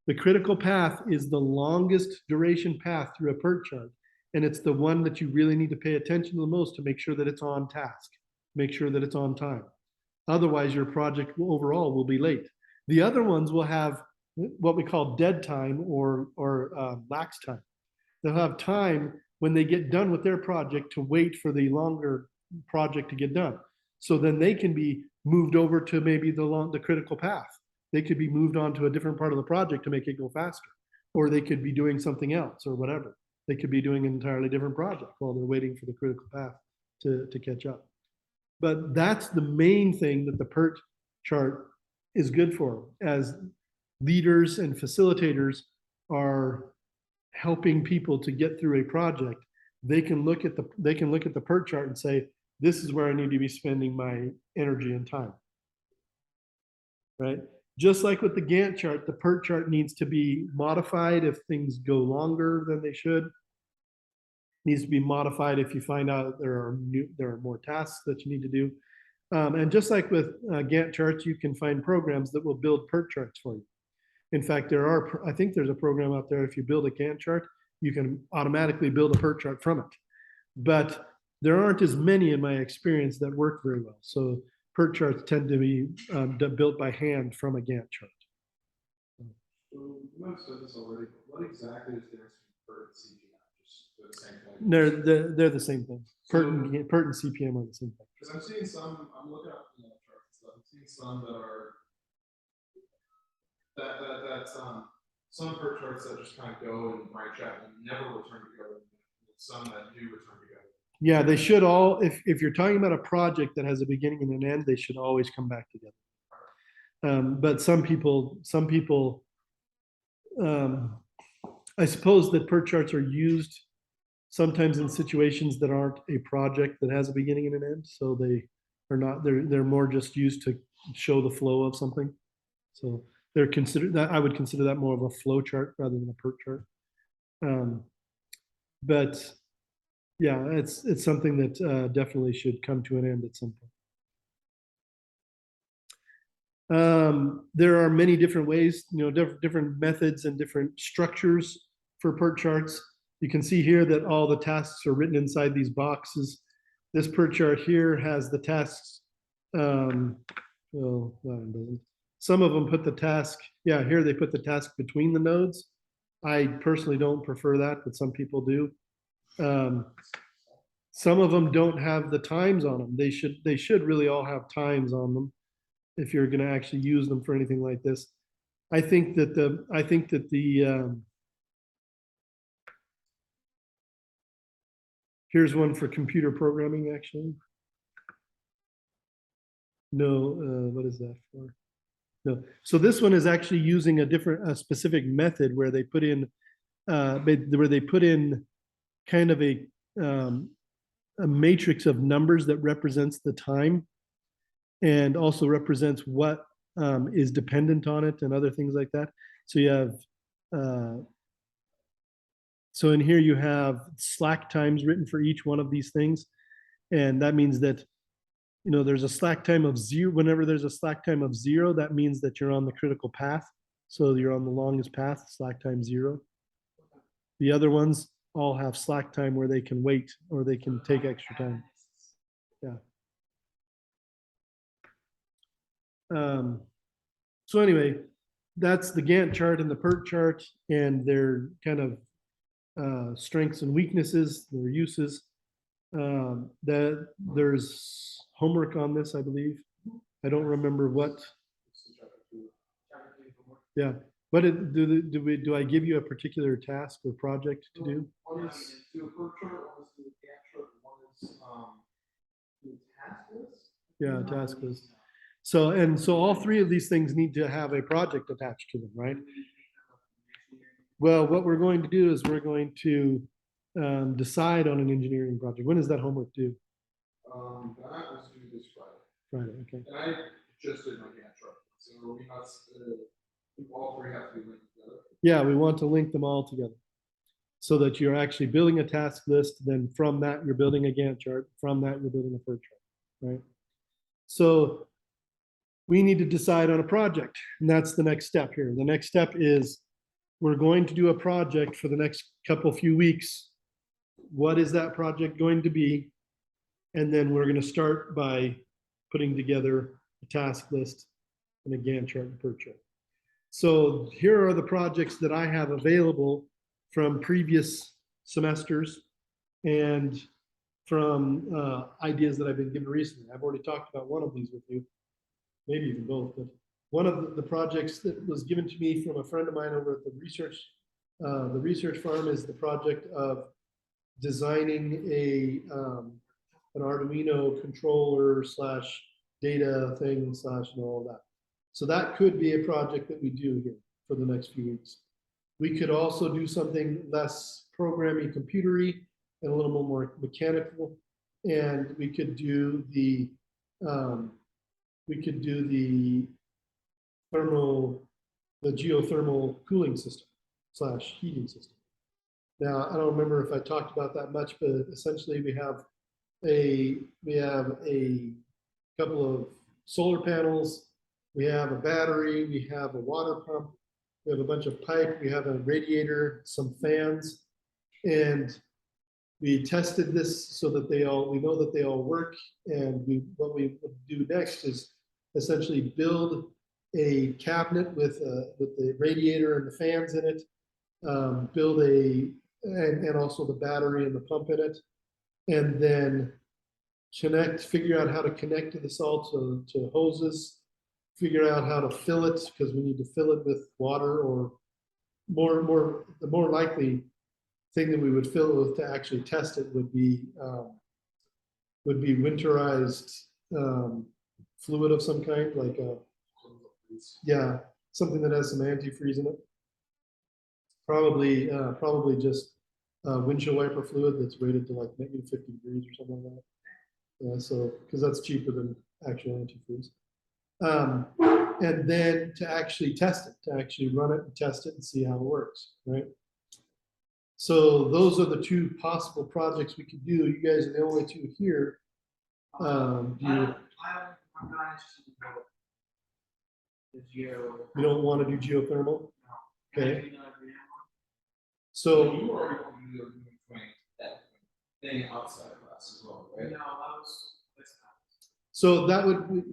The critical path is the longest duration path through a PERT chart. And it's the one that you really need to pay attention to the most to make sure that it's on task, make sure that it's on time. Otherwise, your project overall will be late. The other ones will have what we call dead time or lax time. They'll have time when they get done with their project to wait for the longer project to get done. So then they can be moved over to maybe the critical path. They could be moved on to a different part of the project to make it go faster, or they could be doing something else or whatever. They could be doing an entirely different project while they're waiting for the critical path to catch up. But that's the main thing that the PERT chart is good for. As leaders and facilitators are helping people to get through a project, they can look at the PERT chart and say, this is where I need to be spending my energy and time. Right? Just like with the Gantt chart, the PERT chart needs to be modified if things go longer than they should. Needs to be modified if you find out there are more tasks that you need to do. And just like with Gantt charts, you can find programs that will build PERT charts for you. In fact, I think there's a program out there, if you build a Gantt chart, you can automatically build a PERT chart from it. But there aren't as many in my experience that work very well. So PERT charts tend to be built by hand from a Gantt chart. So you might have said this already, but what exactly is there between PERT and CPM? The same thing. They're the same thing. PERT and CPM are the same thing. Because I'm seeing some, I'm looking up charts and stuff. I'm seeing some that are some PERT charts that just kind of go and branch out and never return together. Some that do return together. Yeah, they should all. If you're talking about a project that has a beginning and an end, they should always come back together. But some people. I suppose that PERT charts are used sometimes in situations that aren't a project that has a beginning and an end. So they are not, they're more just used to show the flow of something. So they're considered that, I would consider that more of a flow chart rather than a PERT chart. But yeah, it's something that definitely should come to an end at some point. There are many different ways, different methods and different structures for PERT charts. You can see here that all the tasks are written inside these boxes. This PERT chart here has the tasks. Well, that one doesn't. Some of them put the task, here they put the task between the nodes. I personally don't prefer that, but some people do. Some of them don't have the times on them. They should really all have times on them if you're going to actually use them for anything like this. I think that the Here's one for computer programming, actually. No, what is that for? No, so this one is actually using a specific method where they put in, kind of a matrix of numbers that represents the time and also represents what is dependent on it and other things like that. So you have, so in here you have slack times written for each one of these things. And that means that, there's a slack time of 0. Whenever there's a slack time of 0, that means that you're on the critical path. So you're on the longest path, slack time 0. The other ones all have slack time where they can wait or they can take extra time. Yeah. So anyway, that's the Gantt chart and the PERT chart and their kind of strengths and weaknesses, their uses. That there's homework on this, I believe. I don't remember what. Yeah. What do I give you a particular task or project to do? One is do a PERT chart, one is do a Gantt chart, one is do a task list. Yeah, task list. So all three of these things need to have a project attached to them, right? Well, what we're going to do is we're going to decide on an engineering project. When is that homework due? That was due this Friday. Friday, okay. And I just did my Gantt chart, so we must, all three have to be linked together. Yeah, we want to link them all together so that you're actually building a task list. Then from that, you're building a Gantt chart. From that, you're building a PERT chart, right? So we need to decide on a project, and that's the next step here. The next step is we're going to do a project for the next few weeks. What is that project going to be? And then we're going to start by putting together a task list and a Gantt chart and PERT chart. So here are the projects that I have available from previous semesters and from ideas that I've been given recently. I've already talked about one of these with you, maybe even both, but one of the projects that was given to me from a friend of mine over at the research farm is the project of designing an Arduino controller / data thing / all that. So that could be a project that we do here for the next few weeks. We could also do something less programming computery and a little more mechanical. And we could do the geothermal cooling system / heating system. Now, I don't remember if I talked about that much, but essentially we have a couple of solar panels, we have a battery, we have a water pump, we have a bunch of pipe, we have a radiator, some fans, and we tested this so that we know that they all work. And what we do next is essentially build a cabinet with the radiator and the fans in it, build and also the battery and the pump in it, and then figure out how to connect to this all to hoses, figure out how to fill it, because we need to fill it with water, or the more likely thing that we would fill it with to actually test it would be winterized fluid of some kind, like something that has some antifreeze in it. Probably just windshield wiper fluid that's rated to like maybe 50 degrees or something like that. Yeah, so because that's cheaper than actual antifreeze. And then to actually test it, to actually run it and test it and see how it works, right? So those are the two possible projects we could do. You guys are the only two here. I'm not interested in both. You don't want to do geothermal? No. Okay. So So you already want to do that thing outside of class as well, right? No, that was.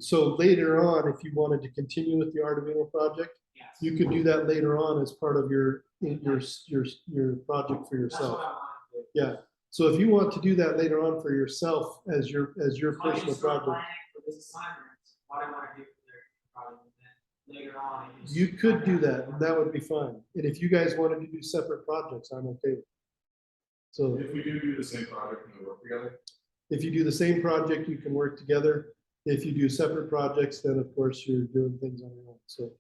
so later on, if you wanted to continue with the Arduino project, Yes. you could do that later on as part of your project for That's yourself. what I want to do. Yeah. So if you want to do that later on for yourself as your I personal can start project, planning for this assignment, what I want to do for their project, and then later on. I just- you could do that, and that would be fine. And if you guys wanted to do separate projects, I'm okay with it. So If we do the same project, can we work together? if you do the same project, you can work together. If you do separate projects, then of course you're doing things on your own. So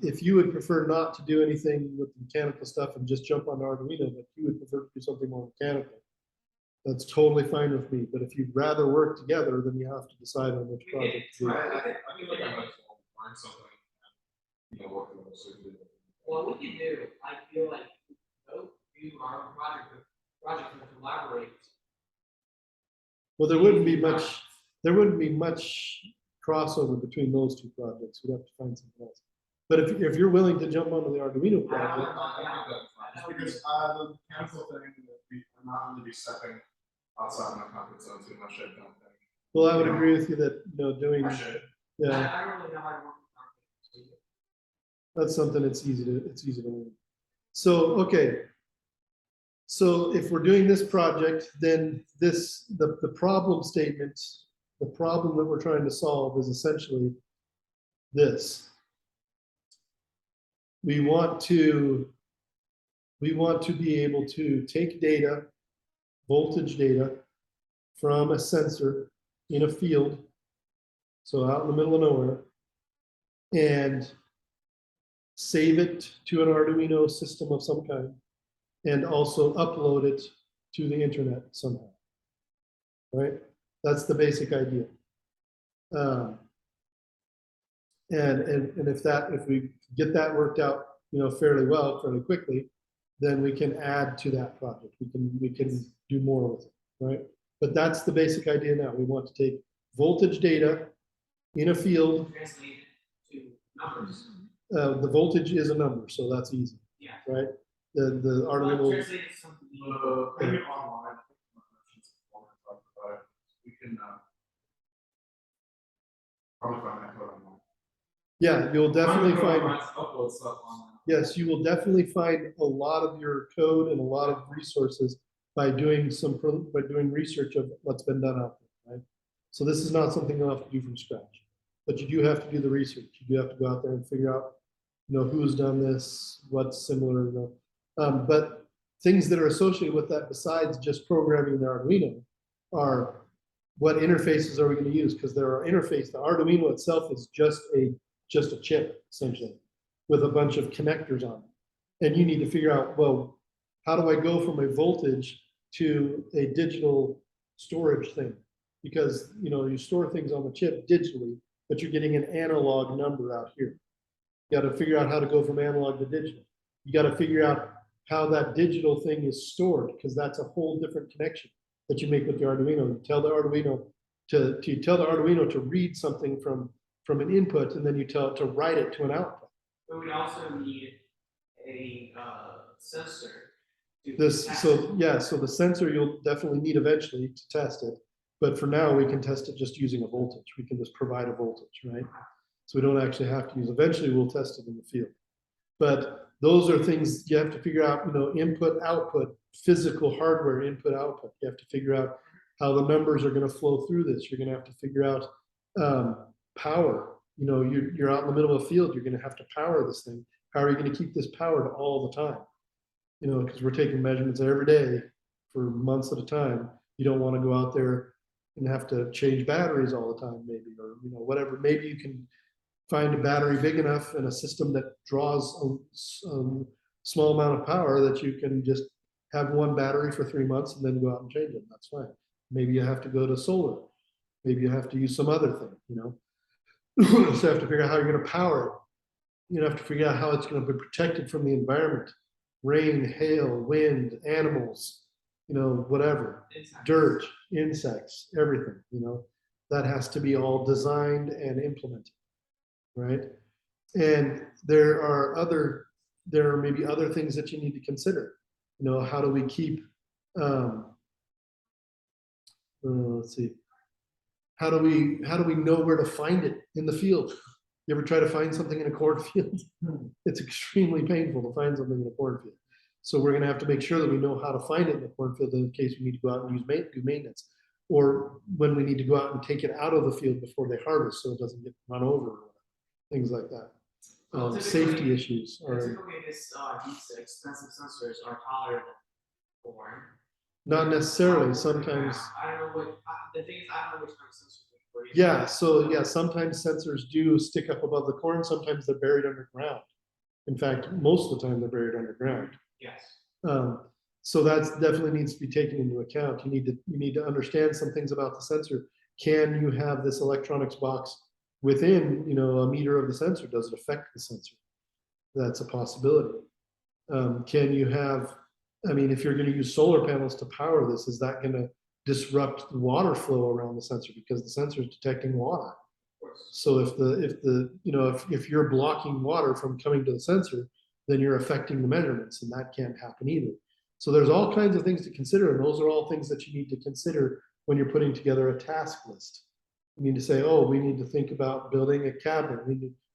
if you would prefer not to do anything with the mechanical stuff and just jump on Arduino, but you would prefer to do something more mechanical, that's totally fine with me. But if you'd rather work together, then you have to decide on which project to do. I feel like I might as well find something, work on those. Well, we can do, I feel like, both do our own project and collaborate. Well, there wouldn't be much crossover between those two projects. We'd have to find something else. But if you're willing to jump onto the Arduino project, Just because the mechanical thing, I'm not really be stepping outside my comfort zone too much. I don't think. well, I would agree with you that, doing, I should. yeah, I don't really know how to work with concrete. that's something that's easy to learn. So, okay. So if we're doing this project, then the problem statement, the problem that we're trying to solve is essentially this. We want to be able to take data, voltage data, from a sensor in a field, so out in the middle of nowhere, and save it to an Arduino system of some kind, and also upload it to the internet somehow, right? That's the basic idea. And if we get that worked out, fairly well, fairly quickly, then we can add to that project. We can do more with it, right? But that's the basic idea now. We want to take voltage data in a field. Translate it to numbers. The voltage is a number, so that's easy, Yeah. right? The Well, Arduino. translate it to something. Maybe online. We can probably find that code online. Yeah, you'll definitely find. Upload stuff online. Yes, you will definitely find a lot of your code and a lot of resources by doing research of what's been done out there, right? So this is not something you'll have to do from scratch, but you do have to do the research. You do have to go out there and figure out, who's done this, what's similar, but things that are associated with that besides just programming the Arduino are what interfaces are we going to use? Because there are interfaces. The Arduino itself is just a chip, essentially, with a bunch of connectors on it. And you need to figure out, well, how do I go from a voltage to a digital storage thing? Because, you store things on the chip digitally, but you're getting an analog number out here. You got to figure out how to go from analog to digital. You got to figure out how that digital thing is stored, because that's a whole different connection that you make with the Arduino. You tell the Arduino to read something from an input, and then you tell it to write it to an output. But we also need a sensor. So the sensor you'll definitely need eventually to test it. But for now, we can test it just using a voltage. We can just provide a voltage, right? So we don't actually have to use. Eventually, we'll test it in the field. But those are things you have to figure out. Input, output, physical hardware, input, output. You have to figure out how the numbers are going to flow through this. You're going to have to figure out power. You're out in the middle of a field. You're going to have to power this thing. How are you going to keep this powered all the time? Because we're taking measurements every day for months at a time. You don't want to go out there and have to change batteries all the time, maybe, or whatever. Maybe you can find a battery big enough and a system that draws a small amount of power that you can just have one battery for 3 months and then go out and change it. That's fine. Maybe you have to go to solar. Maybe you have to use some other thing. You just have to figure out how you're going to power it. You have to figure out how it's going to be protected from the environment. Rain, hail, wind, animals, whatever, dirt, insects, everything, that has to be all designed and implemented, right? And there are maybe other things that you need to consider. How do we keep, let's see, how do we know where to find it in the field? You ever try to find something in a cornfield? It's extremely painful to find something in a cornfield. So we're going to have to make sure that we know how to find it in the cornfield in case we need to go out and do maintenance, or when we need to go out and take it out of the field before they harvest, so it doesn't get run over, or things like that. Safety issues. Typically, these expensive sensors are tolerable. corn. Not necessarily, sometimes. I don't know what, the thing is, I don't know which kind of sensors. we're using. Yeah, so yeah, sometimes sensors do stick up above the corn, sometimes they're buried underground. In fact, most of the time they're buried underground. Yes. So that's definitely needs to be taken into account. You need to understand some things about the sensor. Can you have this electronics box within, a meter of the sensor? Does it affect the sensor? That's a possibility. Can you have, if you're going to use solar panels to power this, is that going to disrupt the water flow around the sensor because the sensor is detecting water? So if you're blocking water from coming to the sensor, then you're affecting the measurements, and that can't happen either. So there's all kinds of things to consider, and those are all things that you need to consider when you're putting together a task list. You need to say, oh, we need to think about building a cabinet,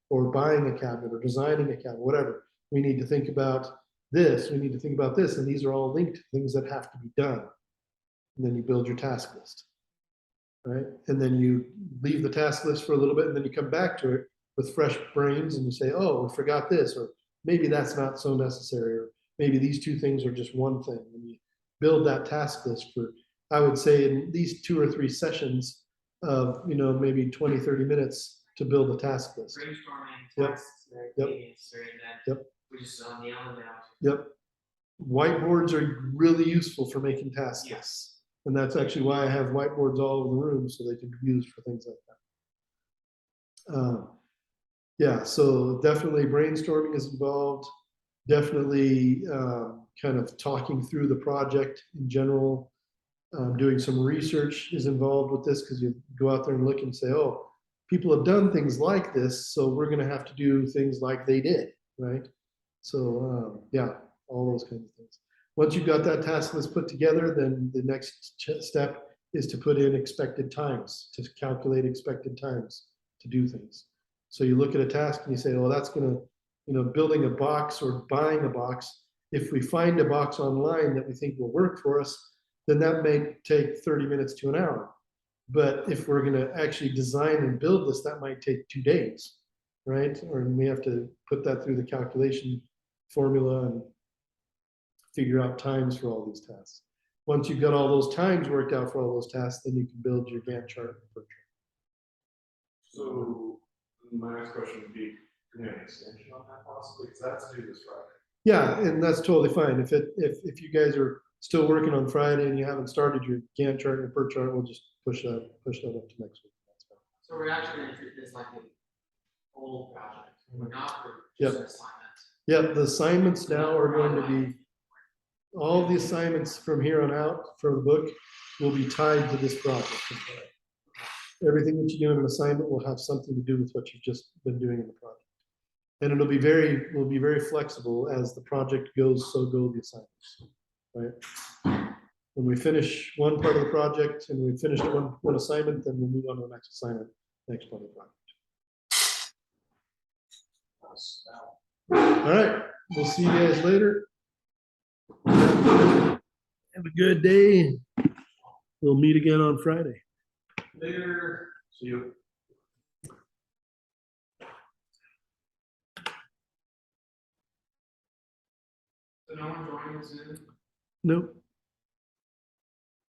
or buying a cabinet, or designing a cabinet, whatever. We need to think about this, we need to think about this, and these are all linked to things that have to be done. And then you build your task list, right? And then you leave the task list for a little bit, and then you come back to it with fresh brains, and you say, oh, we forgot this, or maybe that's not so necessary, or maybe these two things are just one thing. And you build that task list for, I would say, in these 2 or 3 sessions of, maybe 20, 30 minutes to build a task list. Brainstorming, tasks, Yep. and then Yep. we just nail them down. Yep. Whiteboards are really useful for making task lists. And that's actually why I have whiteboards all over the room, so they can be used for things like that. Yeah, so definitely brainstorming is involved. Definitely kind of talking through the project in general. Doing some research is involved with this, because you go out there and look and say, oh, people have done things like this, so we're going to have to do things like they did, right? So yeah, all those kinds of things. Once you've got that task list put together, then the next step is to put in expected times, to calculate expected times to do things. So you look at a task and you say, well, that's going to, building a box or buying a box. If we find a box online that we think will work for us, then that may take 30 minutes to an hour. But if we're going to actually design and build this, that might take 2 days, right? Or we have to put that through the calculation formula and figure out times for all these tasks. Once you've got all those times worked out for all those tasks, then you can build your Gantt chart. So my next question would be, can we have an extension on that possibly? Because that's due this Friday. Yeah, and that's totally fine. If you guys are still working on Friday and you haven't started your Gantt chart and your PERT chart, we'll just push that up to next week. That's fine. So we're actually going to treat this like an old project. We're not for Yep. just assignments. Yeah, the assignments now are going to be, all the assignments from here on out for the book will be tied to this project. Everything that you do in an assignment will have something to do with what you've just been doing in the project. And will be very flexible. As the project goes, so go the assignments, right? When we finish one part of the project and we finish one assignment, then we'll move on to the next assignment, next part of the project. All right, we'll see you guys later. Have a good day. We'll meet again on Friday. Later. See you. So no one joining us in? Nope.